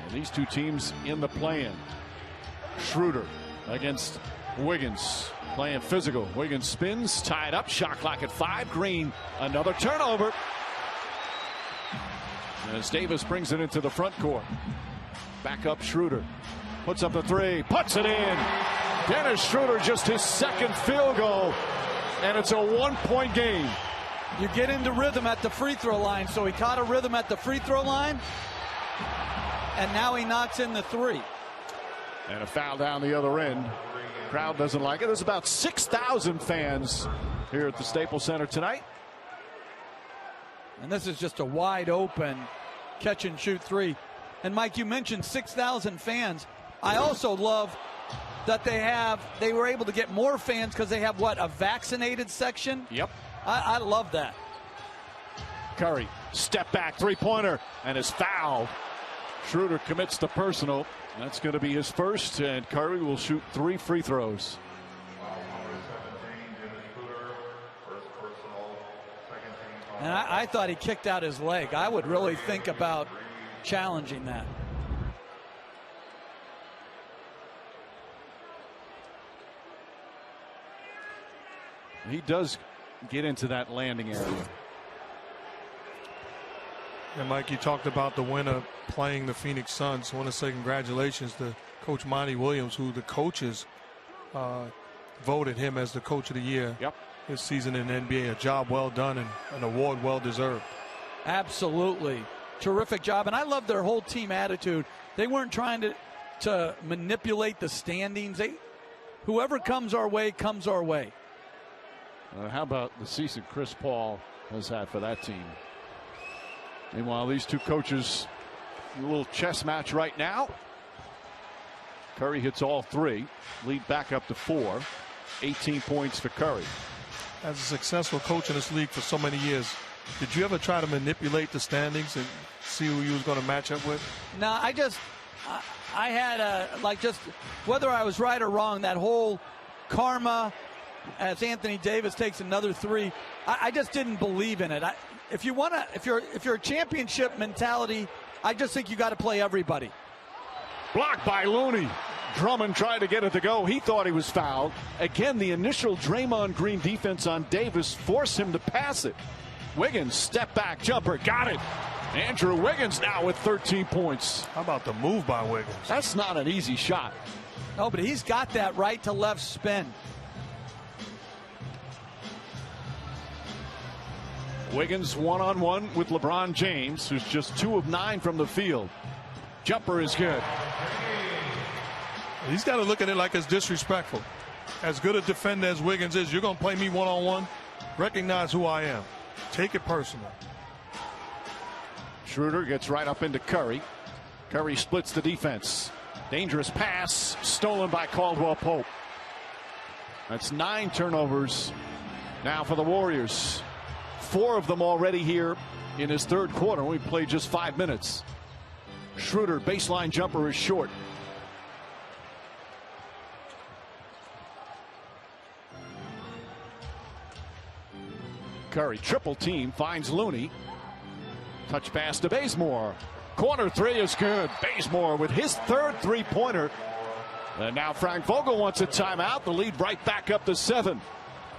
And these two teams in the play-in. Schroeder against Wiggins. Playing physical. Wiggins spins. Tied up. Shot clock at 5. Green. Another turnover. As Davis brings it into the front court. Back up Schroeder. Puts up the 3. Puts it in. Dennis Schroeder, just his 2nd field goal. And it's a 1-point game. You get into rhythm at the free throw line. So he caught a rhythm at the free throw line. And now he knocks in the 3. And a foul down the other end. Crowd doesn't like it. There's about 6,000 fans here at the Staples Center tonight. And this is just a wide open catch and shoot three. And Mike, you mentioned 6,000 fans. I also love that they were able to get more fans because they have a vaccinated section. Yep. I love that. Curry, step back, three-pointer, and is fouled. Schroeder commits the personal. That's going to be his first, and Curry will shoot 3 free throws. And I thought he kicked out his leg. I would really think about challenging that. He does get into that landing area. And Mike, you talked about the winner playing the Phoenix Suns. I want to say congratulations to Coach Monty Williams, who the coaches voted him as the coach of the year. Yep. This season in the NBA. A job well done and an award well deserved. Absolutely. Terrific job. And I love their whole team attitude. They weren't trying to manipulate the standings. Whoever comes our way, comes our way. How about the season Chris Paul has had for that team? Meanwhile, these two coaches in a little chess match right now. Curry hits all 3. Lead back up to 4. 18 points for Curry. As a successful coach in this league for so many years, did you ever try to manipulate the standings and see who you was going to match up with? No, I had just whether I was right or wrong, that whole karma as Anthony Davis takes another 3. I just didn't believe in it. If you're a championship mentality, I just think you got to play everybody. Blocked by Looney. Drummond tried to get it to go. He thought he was fouled. Again, the initial Draymond Green defense on Davis forced him to pass it. Wiggins, step back jumper, got it. Andrew Wiggins now with 13 points. How about the move by Wiggins? That's not an easy shot. No, but he's got that right to left spin. Wiggins one-on-one with LeBron James, who's just 2 of 9 from the field. Jumper is good. He's got to look at it like it's disrespectful. As good a defender as Wiggins is, you're going to play me one-on-one. Recognize who I am. Take it personal. Schroeder gets right up into Curry. Curry splits the defense. Dangerous pass stolen by Caldwell Pope. That's 9 turnovers now for the Warriors. 4 of them already here in his third quarter. We played just 5 minutes. Schroeder baseline jumper is short. Curry triple team finds Looney. Touch pass to Bazemore. Corner 3 is good. Bazemore with his third 3-pointer. And now Frank Vogel wants a timeout. The lead right back up to 7.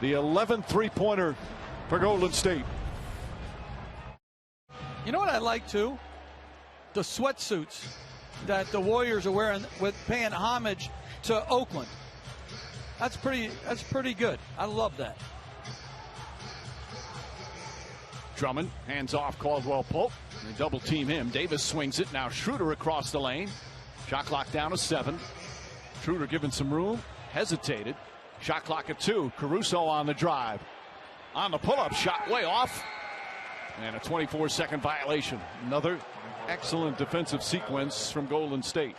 The 11th 3-pointer for Golden State. You know what I like too? The sweatsuits that the Warriors are wearing with paying homage to Oakland. That's pretty good. I love that. Drummond hands off Caldwell Pope. They double team him. Davis swings it. Now Schroeder across the lane. Shot clock down to 7. Schroeder given some room. Hesitated. Shot clock at 2. Caruso on the drive. On the pull-up shot way off. And a 24-second violation. Another excellent defensive sequence from Golden State.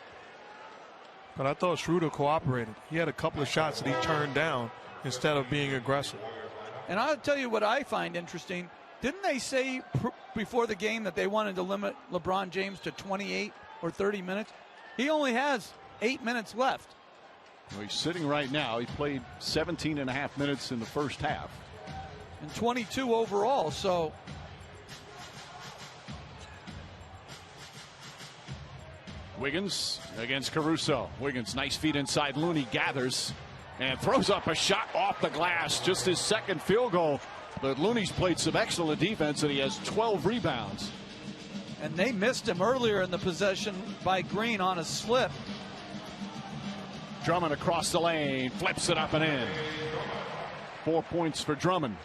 But I thought Schroeder cooperated. He had a couple of shots that he turned down instead of being aggressive. And I'll tell you what I find interesting. Didn't they say before the game that they wanted to limit LeBron James to 28 or 30 minutes? He only has 8 minutes left. Well, he's sitting right now. He played 17 and a half minutes in the first half. And 22 overall, so. Wiggins against Caruso. Wiggins, nice feet inside. Looney gathers and throws up a shot off the glass. Just his second field goal. But Looney's played some excellent defense, and he has 12 rebounds. And they missed him earlier in the possession by Green on a slip. Drummond across the lane, flips it up and in. 4 points for Drummond.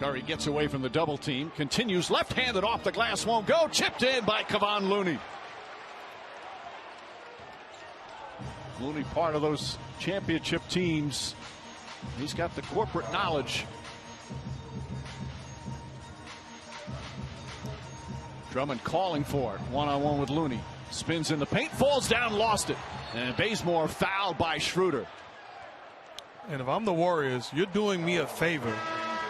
Curry gets away from the double team, continues left-handed off the glass, won't go, chipped in by Kevon Looney. Looney, part of those championship teams. He's got the corporate knowledge. Drummond calling for it. One-on-one with Looney. Spins in the paint, falls down, lost it. And Bazemore fouled by Schroeder. And if I'm the Warriors, you're doing me a favor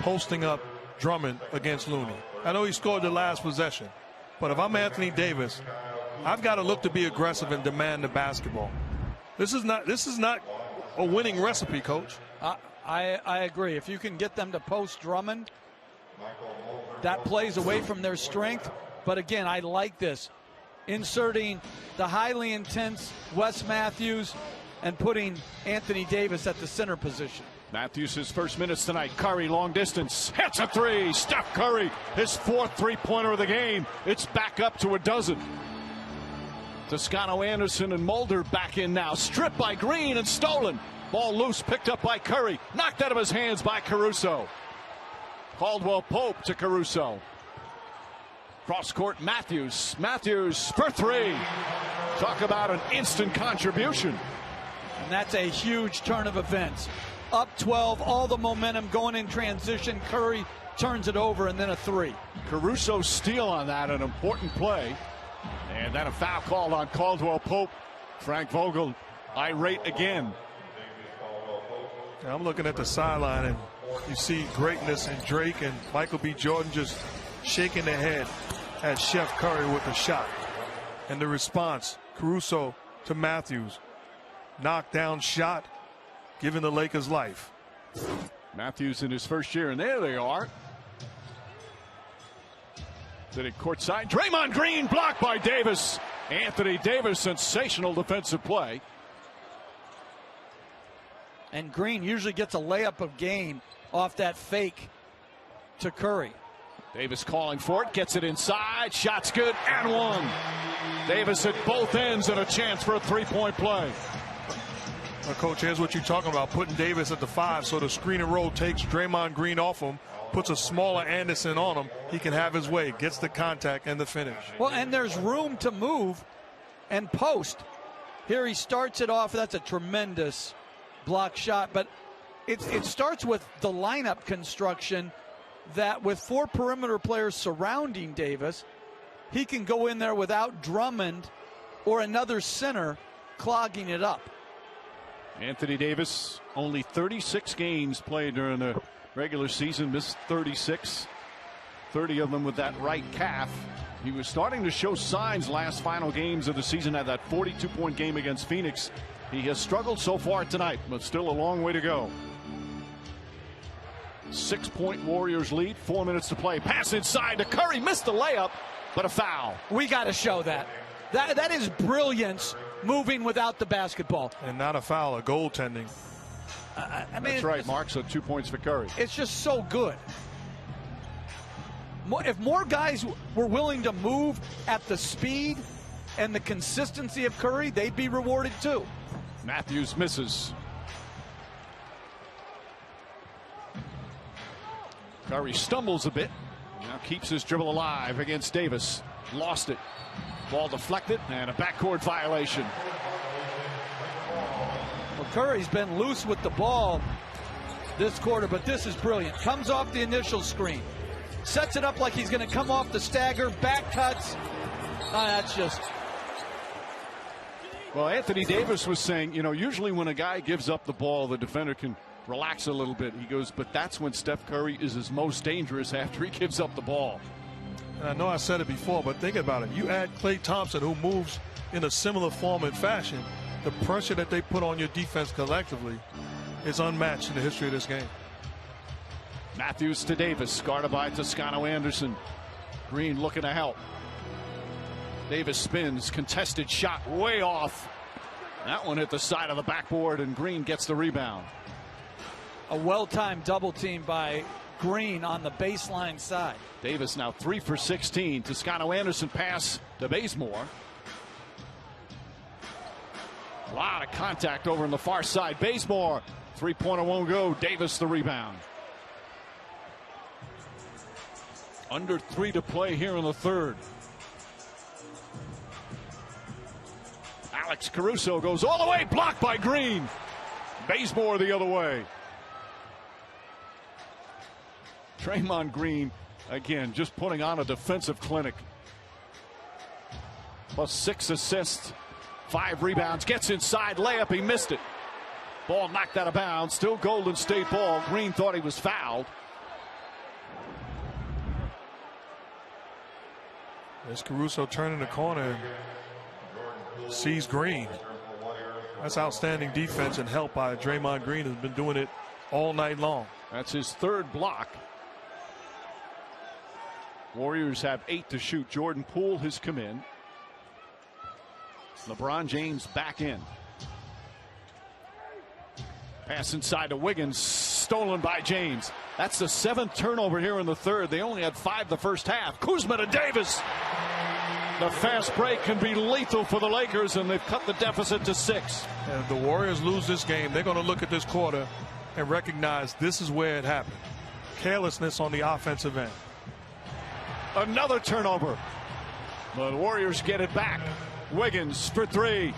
posting up Drummond against Looney. I know he scored the last possession, but if I'm Anthony Davis, I've got to look to be aggressive and demand the basketball. This is not a winning recipe, Coach. I agree. If you can get them to post Drummond, that plays away from their strength. But again, I like this. Inserting the highly intense Wes Matthews and putting Anthony Davis at the center position. Matthews, his first minutes tonight. Curry, long distance, hits a three. Steph Curry, his fourth three-pointer of the game. It's back up to a dozen. Toscano Anderson and Mulder back in now. Stripped by Green and stolen. Ball loose, picked up by Curry. Knocked out of his hands by Caruso. Caldwell Pope to Caruso. Cross court, Matthews. Matthews for three. Talk about an instant contribution. And that's a huge turn of events. Up 12, all the momentum going in transition. Curry turns it over, and then a three. Caruso steal on that, an important play. And then a foul called on Caldwell Pope. Frank Vogel irate again. And I'm looking at the sideline, and you see greatness in Drake and Michael B. Jordan just shaking their head at Chef Curry with the shot. And the response, Caruso to Matthews. Knockdown shot, giving the Lakers life. Matthews in his first year, and there they are. Sitting courtside. Draymond Green blocked by Davis. Anthony Davis, sensational defensive play. And Green usually gets a layup of game off that fake to Curry. Davis calling for it, gets it inside, shot's good, and one. Davis at both ends and a chance for a three-point play. Well, Coach, here's what you're talking about, putting Davis at the 5 so the screen and roll takes Draymond Green off him, puts a smaller Anderson on him. He can have his way, gets the contact and the finish. Well, and there's room to move and post. Here he starts it off. That's a tremendous block shot, but it starts with the lineup construction that with 4 perimeter players surrounding Davis, he can go in there without Drummond or another center clogging it up. Anthony Davis, only 36 games played during the regular season, missed 36, 30 of them with that right calf. He was starting to show signs last final games of the season, had that 42-point game against Phoenix. He has struggled so far tonight, but still a long way to go. 6-point Warriors lead, 4 minutes to play. Pass inside to Curry, missed the layup, but a foul. We got to show that. That is brilliance, moving without the basketball. And not a foul, a goaltending. I mean, that's right, Mark. So 2 points for Curry. It's just so good. If more guys were willing to move at the speed and the consistency of Curry, they'd be rewarded too. Matthews misses. Curry stumbles a bit. Now keeps his dribble alive against Davis. Lost it. Ball deflected and a backcourt violation. Well, Curry's been loose with the ball this quarter, but this is brilliant. Comes off the initial screen. Sets it up like he's going to come off the stagger. Back cuts. That's just... Well, Anthony Davis was saying, you know, usually when a guy gives up the ball, the defender can relax a little bit. He goes, but that's when Steph Curry is his most dangerous, after he gives up the ball. And I know I said it before, but think about it. You add Klay Thompson, who moves in a similar form and fashion, the pressure that they put on your defense collectively is unmatched in the history of this game. Matthews to Davis, guarded by Toscano Anderson. Green looking to help. Davis spins, contested shot way off. That one hit the side of the backboard, and Green gets the rebound. A well-timed double team by Green on the baseline side. Davis now 3 for 16. Toscano Anderson pass to Bazemore. A lot of contact over on the far side. Bazemore, three-pointer won't go. Davis the rebound. Under 3 to play here in the third. Alex Caruso goes all the way, blocked by Green. Bazemore the other way. Draymond Green, again, just putting on a defensive clinic. Plus 6 assists, 5 rebounds, gets inside, layup, he missed it. Ball knocked out of bounds, still Golden State ball. Green thought he was fouled. There's Caruso turning the corner and sees Green. That's outstanding defense and help by Draymond Green, has been doing it all night long. That's his 3rd block. Warriors have 8 to shoot. Jordan Poole has come in. LeBron James back in. Pass inside to Wiggins, stolen by James. That's the 7th turnover here in the 3rd. They only had 5 the first half. Kuzma to Davis. The fast break can be lethal for the Lakers, and they've cut the deficit to 6. And if the Warriors lose this game, they're going to look at this quarter and recognize this is where it happened. Carelessness on the offensive end. Another turnover. The Warriors get it back. Wiggins for 3.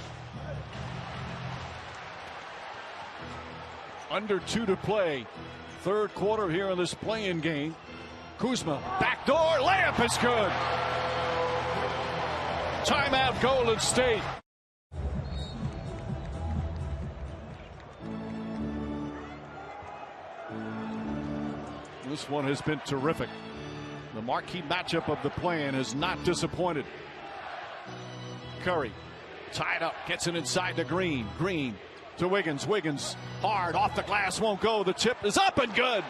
Under 2 to play. 3rd quarter here in this play-in game. Kuzma, backdoor layup is good. Timeout Golden State. This one has been terrific. The marquee matchup of the play-in has not disappointed. Curry tied up, gets it inside to Green. Green to Wiggins. Wiggins hard off the glass, won't go. The tip is up and good.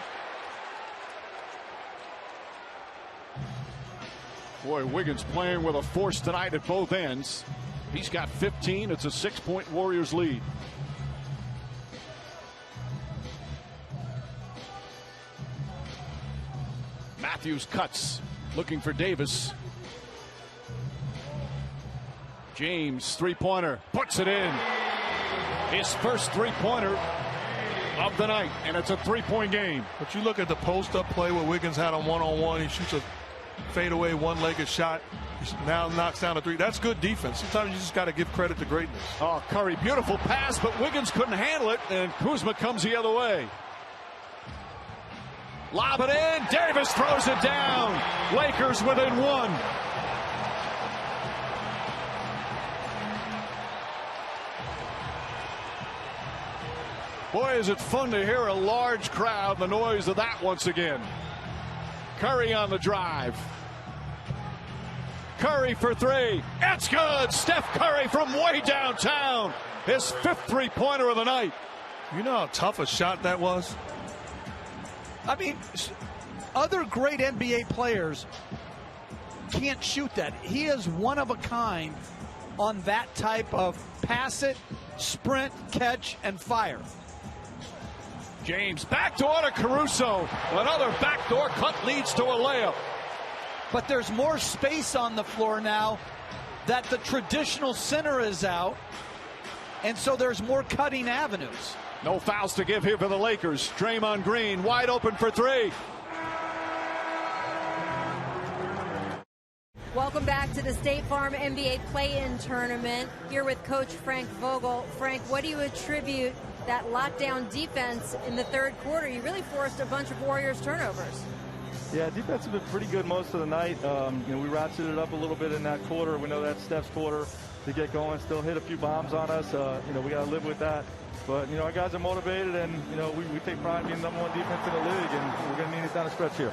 Boy, Wiggins playing with a force tonight at both ends. He's got 15. It's a 6-point Warriors lead. Matthews cuts, looking for Davis. James, 3-pointer, puts it in. His first 3-pointer of the night, and it's a 3-point game. But you look at the post-up play where Wiggins had him one-on-one. He shoots a fadeaway one-legged shot. He now knocks down a 3. That's good defense. Sometimes you just got to give credit to greatness. Oh, Curry, beautiful pass, but Wiggins couldn't handle it, and Kuzma comes the other way. Lob it in. Davis throws it down. Lakers within 1. Boy, is it fun to hear a large crowd, the noise of that once again. Curry on the drive. Curry for 3. It's good. Steph Curry from way downtown. His 5th 3-pointer of the night. You know how tough a shot that was? I mean, other great NBA players can't shoot that. He is one of a kind on that type of pass it, sprint, catch, and fire. James backdoor to Caruso. Another backdoor cut leads to a layup. But there's more space on the floor now that the traditional center is out, and so there's more cutting avenues. No fouls to give here for the Lakers. Draymond Green wide open for 3. Welcome back to the State Farm NBA Play-In Tournament. Here with Coach Frank Vogel. Frank, what do you attribute that lockdown defense in the 3rd quarter? You really forced a bunch of Warriors turnovers. Yeah, defense has been pretty good most of the night. We ratcheted it up a little bit in that quarter. We know that's Steph's quarter to get going. Still hit a few bombs on us. We got to live with that. But, our guys are motivated, and, we take pride in being the #1 defense in the league, and we're going to need it down the stretch here.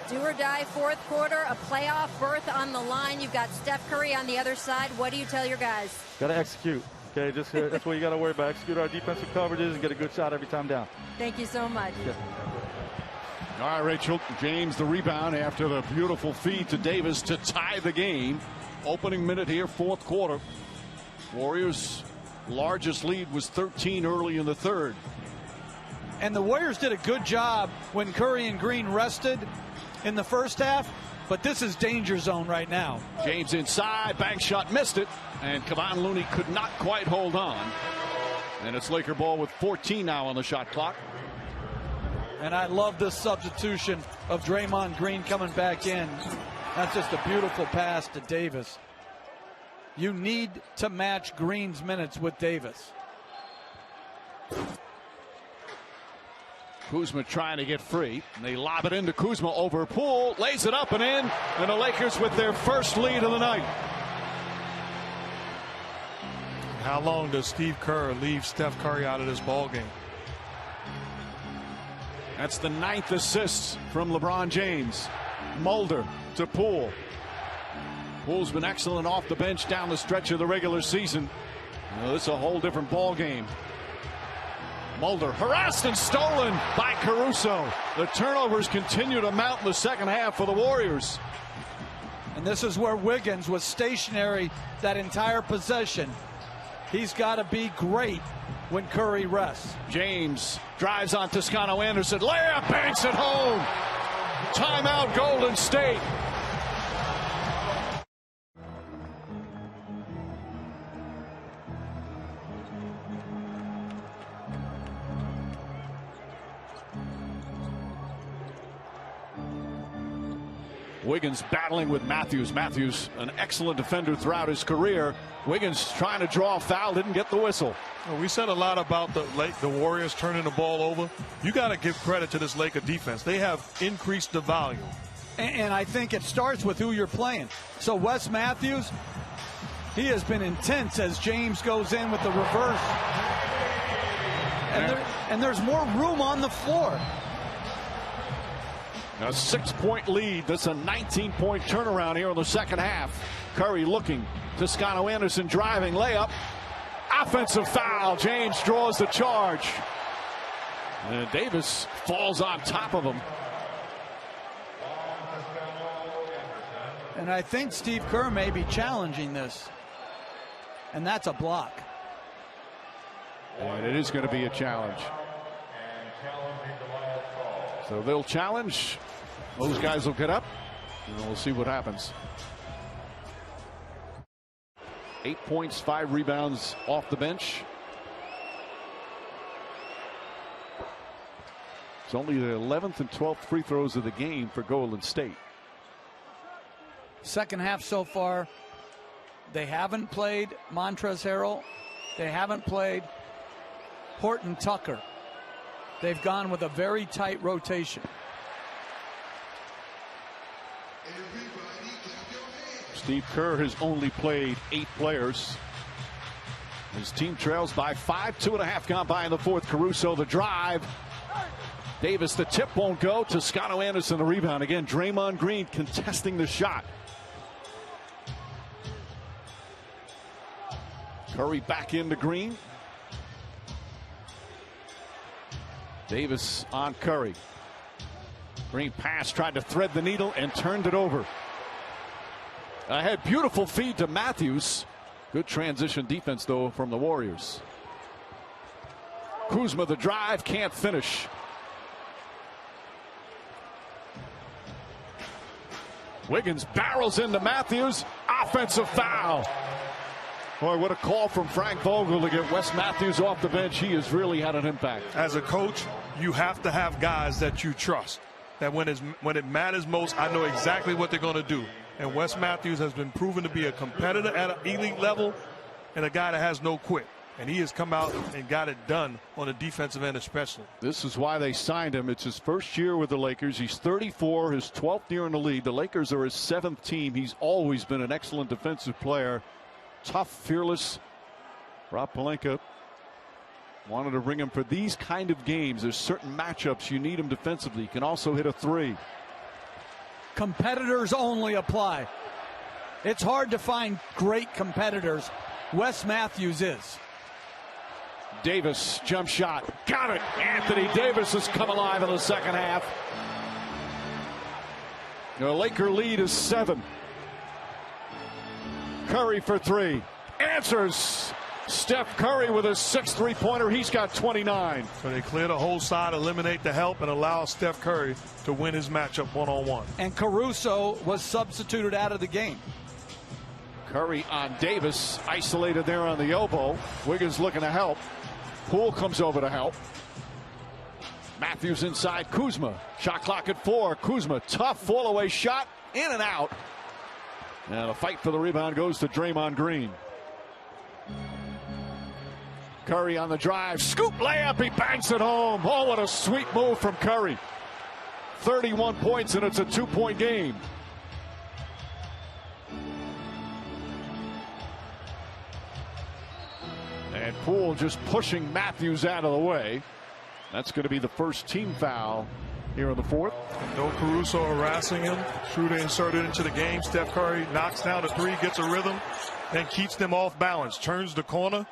Do or die 4th quarter, a playoff berth on the line. You've got Steph Curry on the other side. What do you tell your guys? Got to execute. Okay, that's what you got to worry about. Execute our defensive coverages and get a good shot every time down. Thank you so much. Yeah. All right, Rachel. James the rebound after the beautiful feed to Davis to tie the game. Opening minute here, 4th quarter. Warriors' largest lead was 13 early in the 3rd. And the Warriors did a good job when Curry and Green rested in the first half, but this is danger zone right now. James inside, bank shot, missed it, and Kevon Looney could not quite hold on. And it's Laker ball with 14 now on the shot clock. And I love this substitution of Draymond Green coming back in. That's just a beautiful pass to Davis. You need to match Green's minutes with Davis. Kuzma trying to get free. And they lob it into Kuzma over Poole. Lays it up and in. And the Lakers with their first lead of the night. How long does Steve Kerr leave Steph Curry out of this ball game? That's the 9th assist from LeBron James. Mulder to Poole. Poole's been excellent off the bench down the stretch of the regular season. This is a whole different ball game. Mulder harassed and stolen by Caruso. The turnovers continue to mount in the second half for the Warriors. And this is where Wiggins was stationary that entire possession. He's got to be great when Curry rests. James drives on Toscano Anderson. Layup, banks it home. Timeout, Golden State. Wiggins battling with Matthews. Matthews, an excellent defender throughout his career. Wiggins trying to draw a foul, didn't get the whistle. Well, we said a lot about the Warriors turning the ball over. You got to give credit to this Laker defense. They have increased the volume. And I think it starts with who you're playing. So Wes Matthews, he has been intense as James goes in with the reverse. And there's more room on the floor. A 6-point lead. This is a 19-point turnaround here in the second half. Curry looking. Toscano Anderson driving. Layup. Offensive foul. James draws the charge. And Davis falls on top of him. And I think Steve Kerr may be challenging this. And that's a block. And it is going to be a challenge. So they'll challenge. Those guys will get up. And we'll see what happens. 8 points, 5 rebounds off the bench. It's only the 11th and 12th free throws of the game for Golden State. Second half so far, they haven't played Montrezl Harrell. They haven't played Horton Tucker. They've gone with a very tight rotation. Steve Kerr has only played 8 players. His team trails by 5. 2.5 gone by in the fourth. Caruso the drive. Davis the tip won't go. Toscano Anderson the rebound. Again, Draymond Green contesting the shot. Curry back into Green. Davis on Curry. Green pass, tried to thread the needle and turned it over. Ahead, beautiful feed to Matthews. Good transition defense though from the Warriors. Kuzma the drive, can't finish. Wiggins barrels into Matthews. Offensive foul. Boy, what a call from Frank Vogel to get Wes Matthews off the bench. He has really had an impact. As a coach, you have to have guys that you trust. That when it matters most, I know exactly what they're going to do. And Wes Matthews has been proven to be a competitor at an elite level and a guy that has no quit. And he has come out and got it done on the defensive end especially. This is why they signed him. It's his first year with the Lakers. He's 34, his 12th year in the league. The Lakers are his 7th team. He's always been an excellent defensive player. Tough, fearless. Rob Pelinka wanted to bring him for these kind of games. There's certain matchups you need him defensively. He can also hit a 3. Competitors only apply. It's hard to find great competitors. Wes Matthews is. Davis, jump shot. Got it. Anthony Davis has come alive in the second half. The Laker lead is 7. Curry for 3. Answers. Steph Curry with his 6th three-pointer. He's got 29. So they clear the whole side, eliminate the help, and allow Steph Curry to win his matchup one-on-one. And Caruso was substituted out of the game. Curry on Davis, isolated there on the elbow. Wiggins looking to help. Poole comes over to help. Matthews inside Kuzma. Shot clock at 4. Kuzma, tough fall-away shot. In and out. And a fight for the rebound goes to Draymond Green. Curry on the drive. Scoop layup. He banks it home. Oh, what a sweet move from Curry. 31 points, and it's a 2-point game. And Poole just pushing Matthews out of the way. That's going to be the first team foul here in the fourth. No Caruso harassing him. Schroeder inserted into the game. Steph Curry knocks down a three, gets a rhythm, and keeps them off balance. Turns the corner.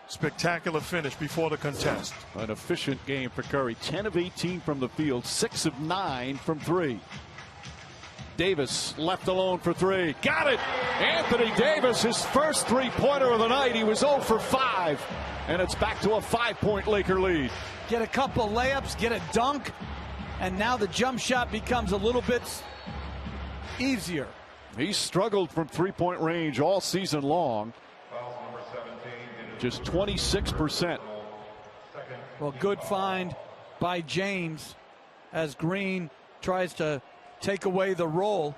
Spectacular finish before the contest. An efficient game for Curry. 10 of 18 from the field, 6 of 9 from 3. Davis left alone for 3. Got it! Anthony Davis, his first three-pointer of the night. He was 0 for 5. And it's back to a 5-point Laker lead. Get a couple layups, get a dunk, and now the jump shot becomes a little bit easier. He struggled from three-point range all season long. Just 26%. Well, good find by James as Green tries to take away the roll.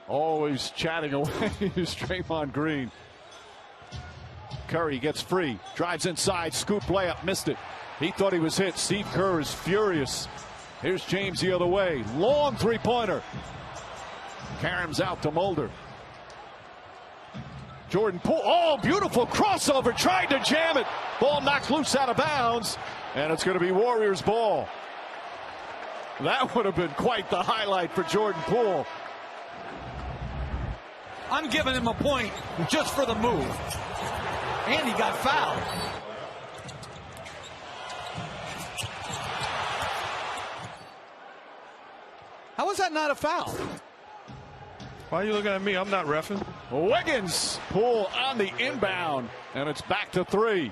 Always chatting away is Draymond Green. Curry gets free, drives inside, scoop layup, missed it. He thought he was hit. Steve Kerr is furious. Here's James the other way. Long three-pointer. Karam's out to Mulder. Jordan Poole, oh, beautiful crossover, tried to jam it. Ball knocked loose out of bounds, and it's going to be Warriors ball. That would have been quite the highlight for Jordan Poole. I'm giving him a point just for the move. And he got fouled. How was that not a foul? Why are you looking at me? I'm not reffing. Wiggins, Poole on the inbound, and it's back to 3.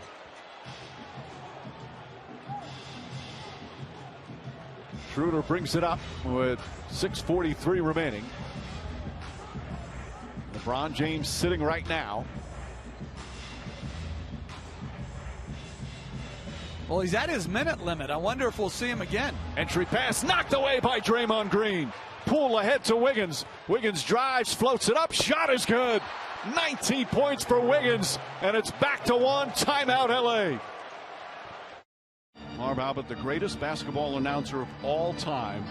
Schroeder brings it up with 6:43 remaining. LeBron James sitting right now. Well, he's at his minute limit. I wonder if we'll see him again. Entry pass knocked away by Draymond Green. Poole ahead to Wiggins. Wiggins drives, floats it up. Shot is good. 19 points for Wiggins, and it's back to 1. Timeout, LA. Marv Albert, the greatest basketball announcer of all time,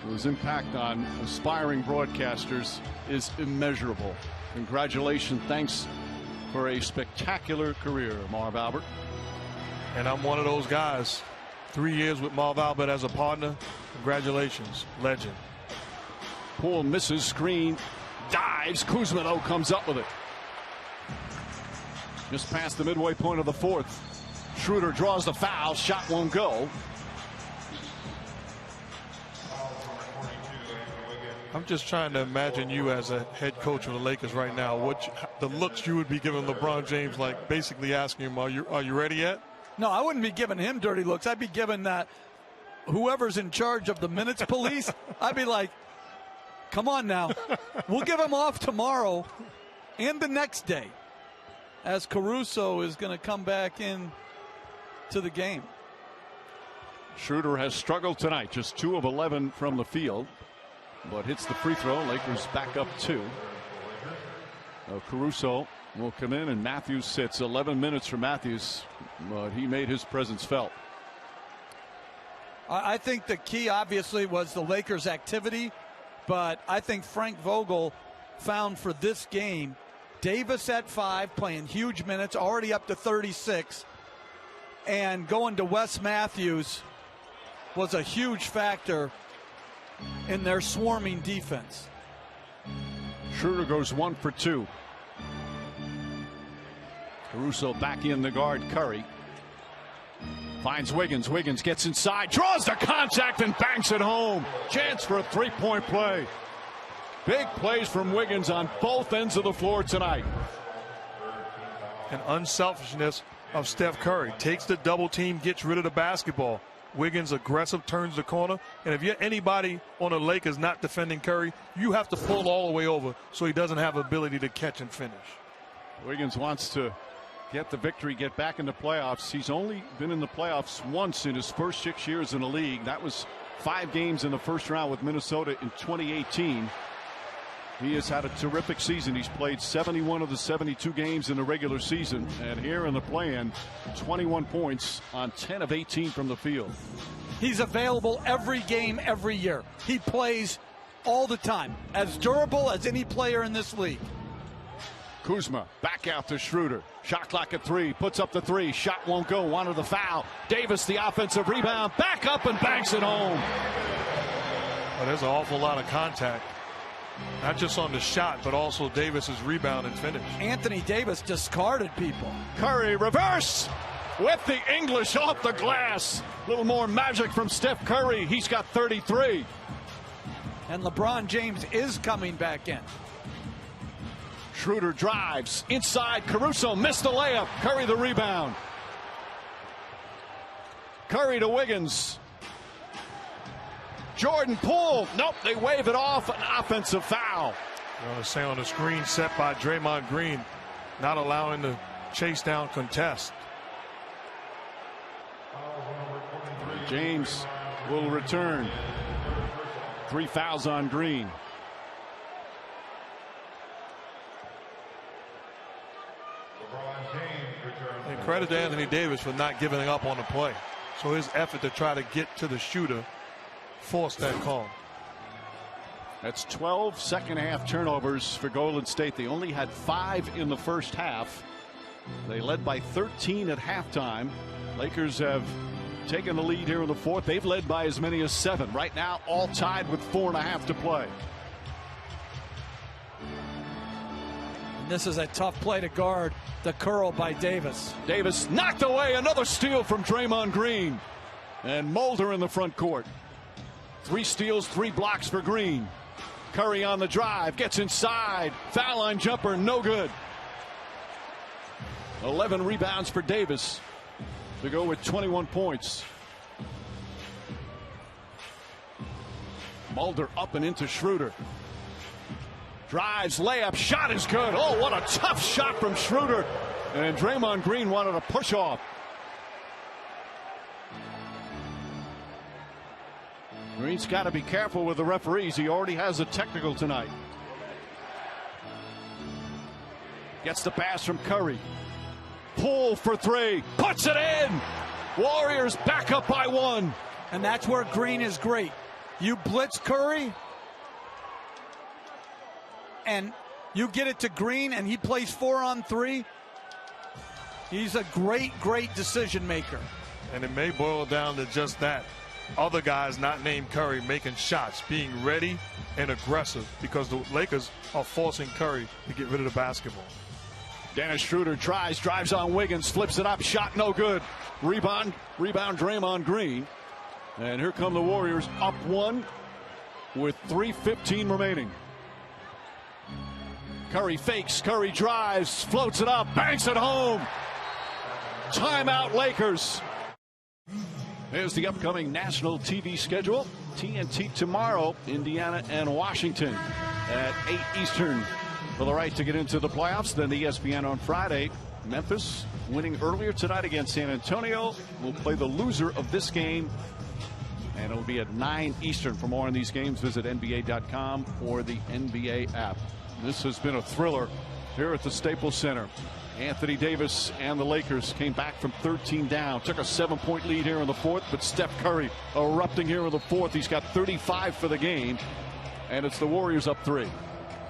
whose impact on aspiring broadcasters is immeasurable. Congratulations. Thanks for a spectacular career, Marv Albert. And I'm one of those guys. 3 years with Marv Albert as a partner. Congratulations, legend. Poole misses, screen, dives. Kuzma, though, comes up with it. Just past the midway point of the fourth. Schroeder draws the foul. Shot won't go. I'm just trying to imagine you as a head coach of the Lakers right now. The looks you would be giving LeBron James, like basically asking him, are you ready yet? No, I wouldn't be giving him dirty looks. I'd be giving that whoever's in charge of the minutes police. I'd be like, come on now. We'll give him off tomorrow and the next day, as Caruso is going to come back in to the game. Schroeder has struggled tonight, just 2 of 11 from the field, but hits the free throw. Lakers back up 2. Caruso will come in, and Matthews sits. 11 minutes for Matthews, but he made his presence felt. I think the key obviously was the Lakers' activity, but I think Frank Vogel found for this game Davis at 5, playing huge minutes, already up to 36, and going to Wes Matthews was a huge factor in their swarming defense. Schroeder goes 1 for 2. Caruso back in the guard. Curry finds Wiggins. Wiggins gets inside, draws the contact, and banks it home. Chance for a three-point play. Big plays from Wiggins on both ends of the floor tonight. And unselfishness of Steph Curry. Takes the double team, gets rid of the basketball. Wiggins aggressive, turns the corner. And if you're anybody on the Lakers not defending Curry, you have to pull all the way over so he doesn't have ability to catch and finish. Wiggins wants to get the victory, get back in the playoffs. He's only been in the playoffs once in his first 6 years in the league. That was 5 games in the first round with Minnesota in 2018. He has had a terrific season. He's played 71 of the 72 games in the regular season. And here in the play-in, 21 points on 10 of 18 from the field. He's available every game, every year. He plays all the time. As durable as any player in this league. Kuzma back out to Schroeder. Shot clock at 3. Puts up the 3. Shot won't go. Wanted the foul. Davis the offensive rebound. Back up and banks it home. Well, there's an awful lot of contact. Not just on the shot, but also Davis's rebound and finish. Anthony Davis discarded people. Curry reverse with the English off the glass. A little more magic from Steph Curry. He's got 33. And LeBron James is coming back in. Schroeder drives inside. Caruso missed the layup. Curry the rebound. Curry to Wiggins. Jordan Poole. Nope, they wave it off. An offensive foul. I want to say on the screen set by Draymond Green, not allowing the chase down contest. James will return. 3 fouls on Green. And credit to Anthony Davis for not giving up on the play. So his effort to try to get to the shooter forced that call. That's 12 second half turnovers for Golden State. They only had 5 in the first half. They led by 13 at halftime. Lakers have taken the lead here in the fourth. They've led by as many as 7. Right now, all tied with 4.5 to play. And this is a tough play to guard. The curl by Davis. Davis knocked away. Another steal from Draymond Green. And Mulder in the front court. 3 steals, 3 blocks for Green. Curry on the drive, gets inside. Foul line jumper, no good. 11 rebounds for Davis to go with 21 points. Mulder up and into Schroeder. Drives, layup, shot is good. Oh, what a tough shot from Schroeder. And Draymond Green wanted a push off. Green's got to be careful with the referees. He already has a technical tonight. Gets the pass from Curry. Pull for 3. Puts it in. Warriors back up by 1. And that's where Green is great. You blitz Curry, and you get it to Green, and he plays 4-on-3. He's a great, great decision maker. And it may boil down to just that. Other guys not named Curry making shots, being ready and aggressive, because the Lakers are forcing Curry to get rid of the basketball. Dennis Schroeder tries, drives on Wiggins, flips it up, shot no good. Rebound Draymond Green. And here come the Warriors up 1 with 3:15 remaining. Curry fakes, Curry drives, floats it up, banks it home. Timeout Lakers. There's the upcoming national TV schedule. TNT tomorrow, Indiana and Washington at 8 Eastern for the right to get into the playoffs. Then the ESPN on Friday. Memphis winning earlier tonight against San Antonio. We'll play the loser of this game, and it'll be at 9 Eastern. For more on these games, visit NBA.com or the NBA app. This has been a thriller here at the Staples Center. Anthony Davis and the Lakers came back from 13 down, took a 7-point lead here in the fourth, but Steph Curry erupting here in the fourth. He's got 35 for the game, and it's the Warriors up 3.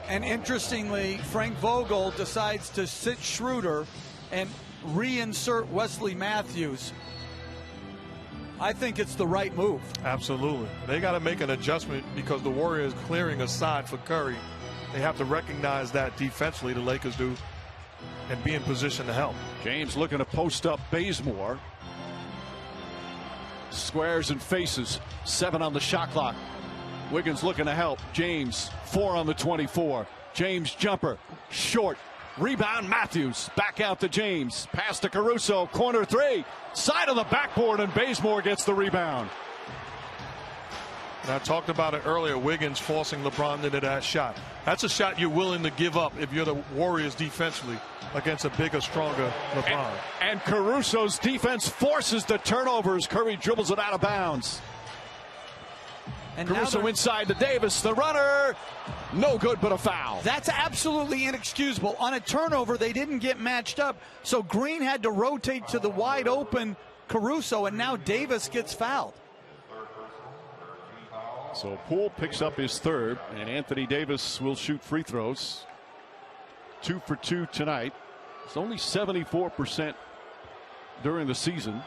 And interestingly, Frank Vogel decides to sit Schroeder and reinsert Wesley Matthews. I think it's the right move. Absolutely. They got to make an adjustment because the Warriors clearing a side for Curry. They have to recognize that defensively, the Lakers do, and be in position to help. James looking to post up Bazemore. Squares and faces. 7 on the shot clock. Wiggins looking to help. James 4 on the 24. James jumper short. Rebound Matthews. Back out to James. Pass to Caruso. Corner 3. Side of the backboard, and Bazemore gets the rebound. And I talked about it earlier, Wiggins forcing LeBron into that shot. That's a shot you're willing to give up if you're the Warriors defensively against a bigger, stronger LeBron. And Caruso's defense forces the turnovers. Curry dribbles it out of bounds. And now Caruso they're- inside to Davis. The runner, no good but a foul. That's absolutely inexcusable. On a turnover, they didn't get matched up. So Green had to rotate to the wide open Caruso, and now Davis gets fouled. So Poole picks up his third, and Anthony Davis will shoot free throws. 2 for 2 tonight. It's only 74% during the season.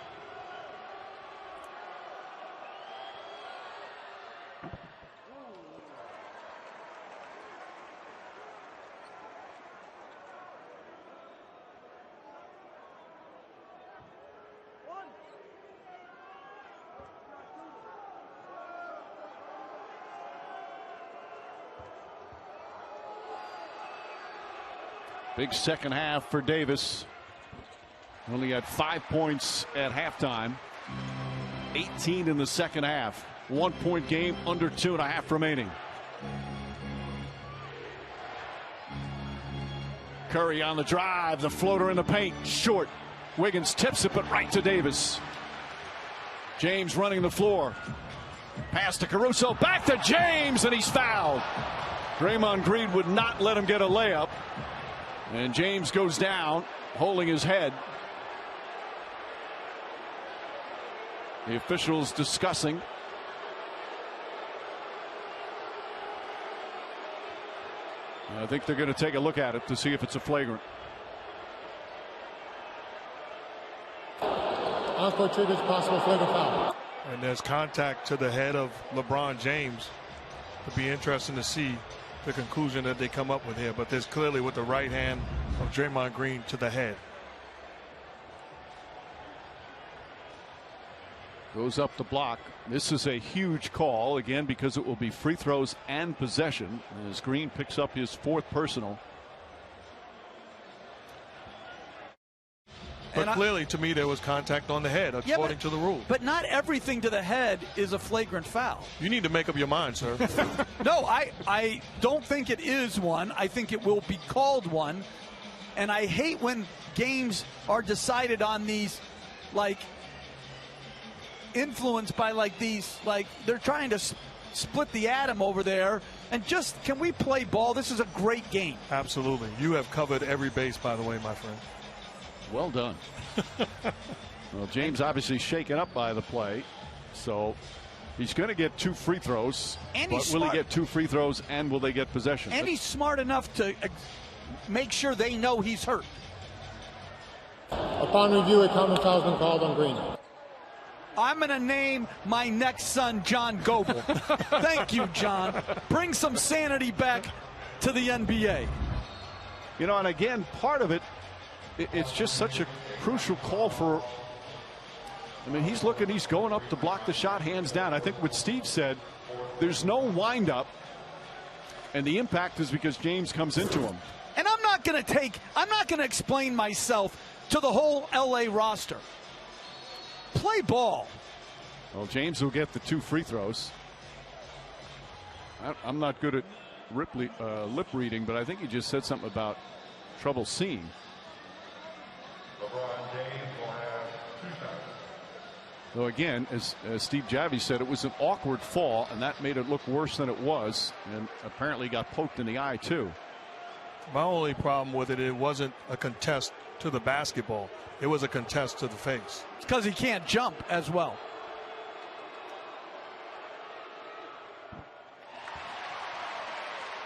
Big second half for Davis. Only had 5 points at halftime. 18 in the second half. 1 point game, under 2.5 remaining. Curry on the drive. The floater in the paint. Short. Wiggins tips it, but right to Davis. James running the floor. Pass to Caruso. Back to James, and he's fouled. Draymond Green would not let him get a layup. And James goes down, holding his head. The officials discussing. I think they're going to take a look at it to see if it's a flagrant. On-court triggers possible flagrant foul. And there's contact to the head of LeBron James. It'll be interesting to see the conclusion that they come up with here, but there's clearly with the right hand of Draymond Green to the head. Goes up the block. This is a huge call again because it will be free throws and possession as Green picks up his 4th personal. But clearly, to me, there was contact on the head, according to the rule. But not everything to the head is a flagrant foul. You need to make up your mind, sir. No, I don't think it is one. I think it will be called one. And I hate when games are decided on these, like, influenced by, like, these, like, they're trying to split the atom over there. And just, can we play ball? This is a great game. Absolutely. You have covered every base, by the way, my friend. Well done. Well, James obviously shaken up by the play, so he's going to get 2 free throws. And but will he get 2 free throws, and will they get possession? And he's smart enough to make sure they know he's hurt. Upon review, a common foul has been called on Green. I'm going to name my next son John Goble. Thank you, John. Bring some sanity back to the NBA. You know, and again, part of it, it's just such a crucial call for. I mean, he's going up to block the shot, hands down. I think what Steve said, there's no windup, and the impact is because James comes into him. And I'm not going to explain myself to the whole LA roster. Play ball. Well, James will get the 2 free throws. I'm not good at lip reading, but I think he just said something about trouble seeing. LeBron James will have 2 fouls. Though again, as Steve Javie said, it was an awkward fall, and that made it look worse than it was, and apparently got poked in the eye too. My only problem with it, it wasn't a contest to the basketball. It was a contest to the face. It's because he can't jump as well.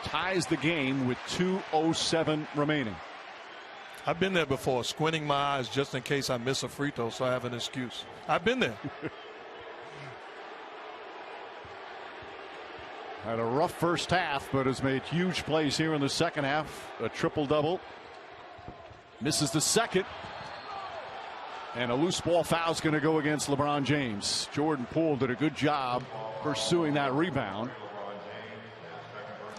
Ties the game with 2:07 remaining. I've been there before, squinting my eyes just in case I miss a free throw, so I have an excuse. I've been there. Had a rough first half, but has made huge plays here in the second half. A triple-double. Misses the second. And a loose ball foul is going to go against LeBron James. Jordan Poole did a good job pursuing that rebound.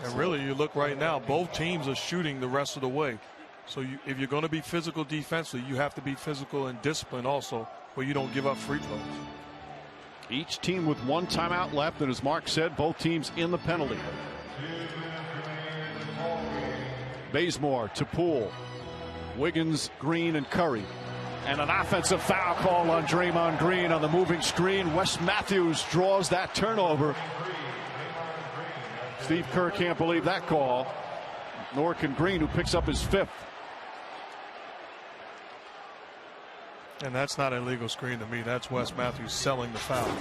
And really, you look right now, both teams are shooting the rest of the way. So if you're going to be physical defensively, you have to be physical and disciplined also, where you don't give up free throws. Each team with 1 timeout left, and as Mark said, both teams in the penalty. Bazemore to Poole. Wiggins, Green, and Curry. And an offensive foul call on Draymond Green on the moving screen. Wes Matthews draws that turnover. Steve Kerr can't believe that call. Nor can Green, who picks up his 5th. And that's not an illegal screen to me. That's Wes Matthews selling the foul.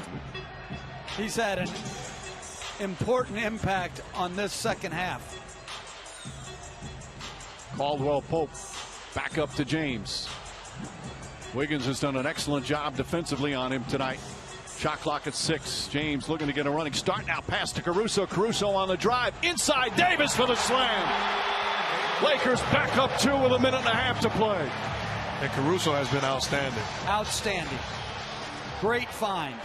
He's had an important impact on this second half. Caldwell Pope back up to James. Wiggins has done an excellent job defensively on him tonight. Shot clock at 6. James looking to get a running start. Now pass to Caruso. Caruso on the drive. Inside Davis for the slam. Lakers back up 2 with a minute and a half to play. And Caruso has been outstanding. Outstanding. Great find.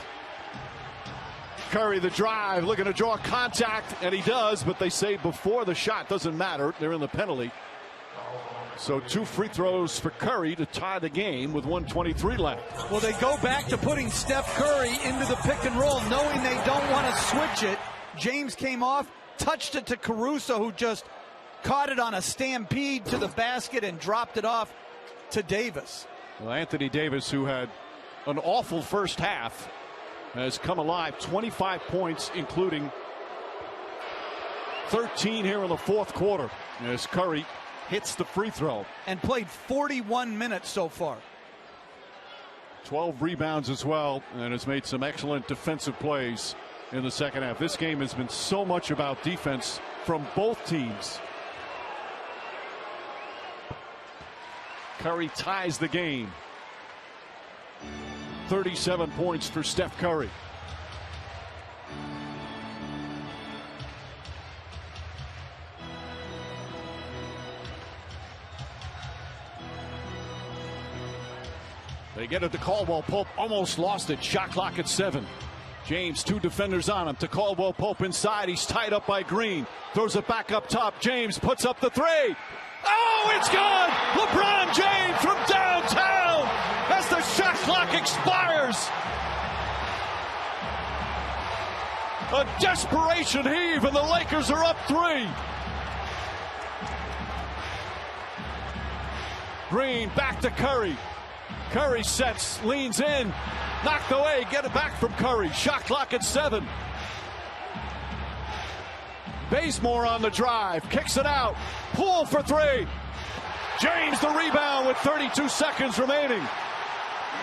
Curry the drive, looking to draw contact, and he does, but they say before the shot. Doesn't matter. They're in the penalty. So 2 free throws for Curry to tie the game with 1:23 left. Well, they go back to putting Steph Curry into the pick and roll, knowing they don't want to switch it. James came off, touched it to Caruso, who just caught it on a stampede to the basket and dropped it off to Davis. Well, Anthony Davis, who had an awful first half, has come alive. 25 points, including 13 here in the 4th quarter, as Curry hits the free throw. And played 41 minutes so far. 12 rebounds as well, and has made some excellent defensive plays in the second half. This game has been so much about defense from both teams. Curry ties the game. 37 points for Steph Curry. They get it to Caldwell Pope. Almost lost it. Shot clock at 7. James, 2 defenders on him. To Caldwell Pope inside. He's tied up by Green. Throws it back up top. James puts up the 3. Oh, it's gone! LeBron James from downtown as the shot clock expires. A desperation heave, and the Lakers are up 3. Green back to Curry. Curry sets, leans in, knocked away, get it back from Curry. Shot clock at 7. Bazemore on the drive, kicks it out. Poole for 3. James the rebound with 32 seconds remaining.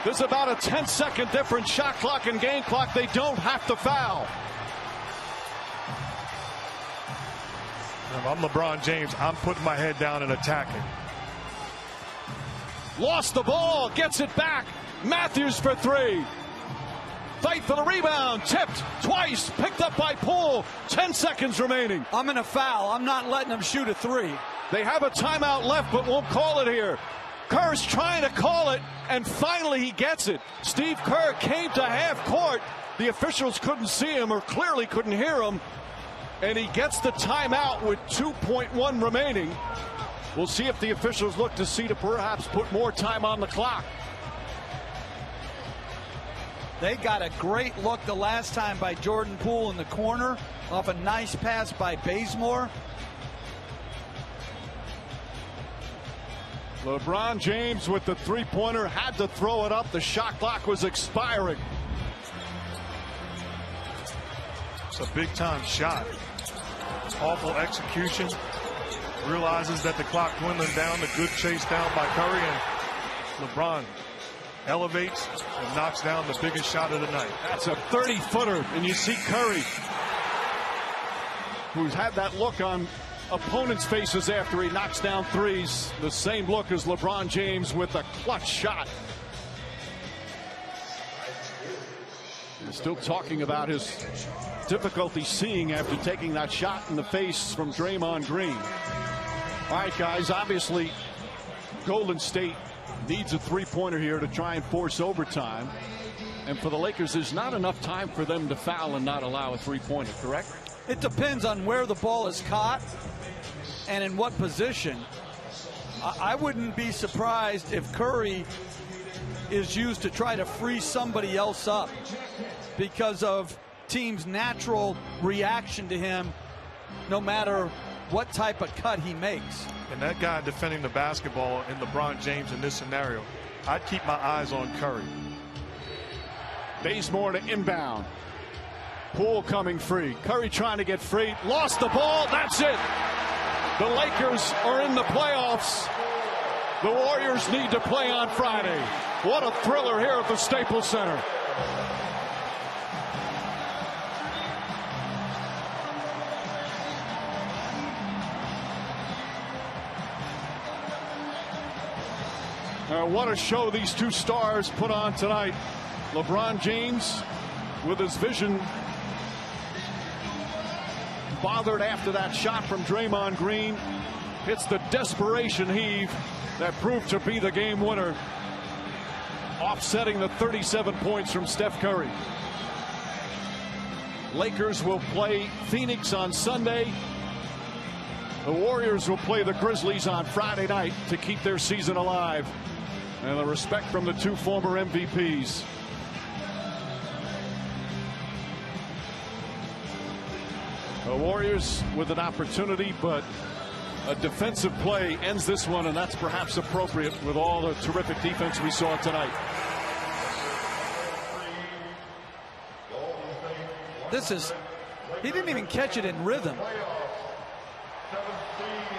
There's about a 10-second difference. Shot clock and game clock. They don't have to foul. If I'm LeBron James, I'm putting my head down and attacking. Lost the ball, gets it back. Matthews for 3. Fight for the rebound, tipped twice, picked up by Poole. 10 seconds remaining. I'm in a foul. I'm not letting him shoot a 3. They have a timeout left, but won't call it here. Kerr's trying to call it, and finally he gets it. Steve Kerr came to half court. The officials couldn't see him, or clearly couldn't hear him, and he gets the timeout with 2.1 remaining. We'll see if the officials look to see to perhaps put more time on the clock. They got a great look the last time by Jordan Poole in the corner off a nice pass by Bazemore. LeBron James with the 3-pointer had to throw it up. The shot clock was expiring. It's a big-time shot. Awful execution. Realizes that the clock dwindling down. The good chase down by Curry, and LeBron elevates and knocks down the biggest shot of the night. That's a 30-footer, and you see Curry, who's had that look on opponents' faces after he knocks down threes. The same look as LeBron James with a clutch shot. He's still talking about his difficulty seeing after taking that shot in the face from Draymond Green. All right, guys, obviously Golden State needs a 3-pointer here to try and force overtime. And for the Lakers, there's not enough time for them to foul and not allow a 3-pointer, correct? It depends on where the ball is caught and in what position. I wouldn't be surprised if Curry is used to try to free somebody else up because of team's natural reaction to him, no matter what type of cut he makes. And that guy defending the basketball in LeBron James in this scenario, I'd keep my eyes on Curry. Bazemore to inbound. Poole coming free. Curry trying to get free. Lost the ball. That's it. The Lakers are in the playoffs. The Warriors need to play on Friday. What a thriller here at the Staples Center. What a show these two stars put on tonight. LeBron James with his vision bothered after that shot from Draymond Green. Hits the desperation heave that proved to be the game winner, offsetting the 37 points from Steph Curry. Lakers will play Phoenix on Sunday. The Warriors will play the Grizzlies on Friday night to keep their season alive. And the respect from the two former MVPs. The Warriors with an opportunity, but a defensive play ends this one, and that's perhaps appropriate with all the terrific defense we saw tonight. He didn't even catch it in rhythm.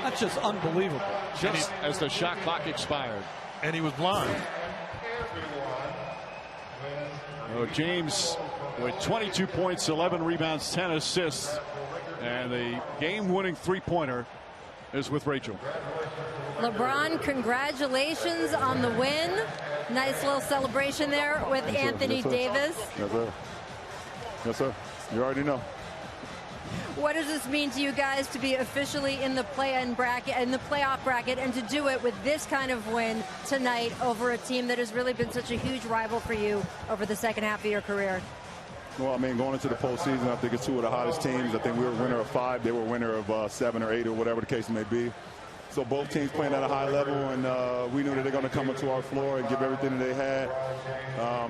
That's just unbelievable. Just as the shot clock expired. And he was blind. James with 22 points, 11 rebounds, 10 assists. And the game-winning three-pointer is with Rachel. LeBron, congratulations on the win. Nice little celebration there with Anthony Davis. Yes, sir. Yes, sir. You already know. What does this mean to you guys to be officially in the play-in bracket, in the playoff bracket, and to do it with this kind of win tonight over a team that has really been such a huge rival for you over the second half of your career? Well, I mean, going into the postseason, I think it's two of the hottest teams. I think we were winner of 5. They were winner of 7 or 8 or whatever the case may be. So both teams playing at a high level, and we knew that they're going to come into our floor and give everything that they had.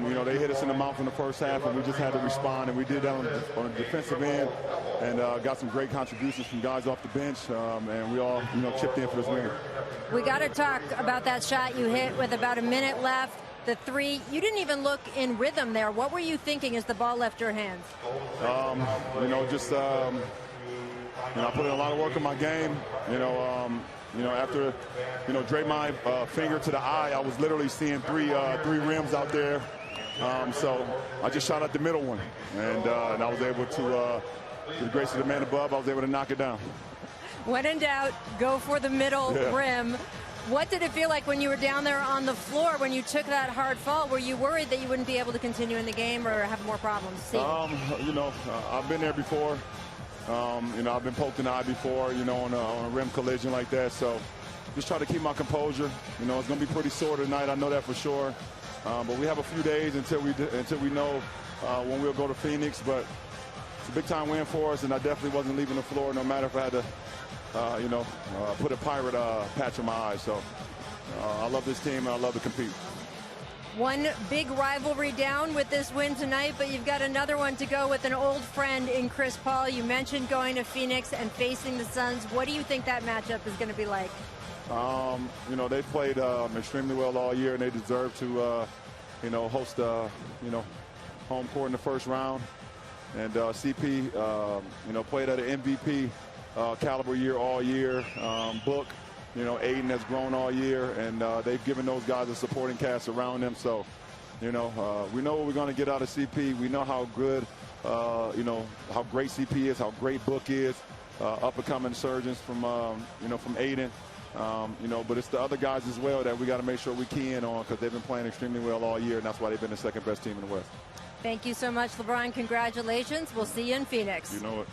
You know, they hit us in the mouth in the first half, and we just had to respond, and we did that on the defensive end, and got some great contributions from guys off the bench, and we all, you know, chipped in for this win. We got to talk about that shot you hit with about a minute left. The three, you didn't even look in rhythm there. What were you thinking as the ball left your hands? You know, just, you know, I put in a lot of work in my game, you know, after, you know, Dre my finger to the eye, I was literally seeing three rims out there. So I just shot at the middle one, and I was able to the grace of the man above, I was able to knock it down. When in doubt, go for the middle rim. What did it feel like when you were down there on the floor when you took that hard fall? Were you worried that you wouldn't be able to continue in the game or have more problems? You know, I've been there before. You know, I've been poked in the eye before, you know, on a rim collision like that. So just try to keep my composure. You know, it's going to be pretty sore tonight. I know that for sure. But we have a few days until we know when we'll go to Phoenix. But it's a big-time win for us, and I definitely wasn't leaving the floor no matter if I had to, you know, put a pirate patch on my eye. So I love this team, and I love to compete. One big rivalry down with this win tonight, but you've got another one to go with an old friend in Chris Paul. You mentioned going to Phoenix and facing the Suns. What do you think that matchup is going to be like? You know, they played extremely well all year, and they deserve to, you know, host, you know, home court in the first round. And CP, you know, played at an MVP caliber year all year. Book. You know, Aiden has grown all year, and they've given those guys a supporting cast around them. So, you know, we know what we're going to get out of CP. We know how good, you know, how great CP is, how great Book is, up-and-coming surgeons from, you know, from Aiden. You know, but it's the other guys as well that we got to make sure we key in on because they've been playing extremely well all year, and that's why they've been the second-best team in the West. Thank you so much, LeBron. Congratulations. We'll see you in Phoenix. You know it.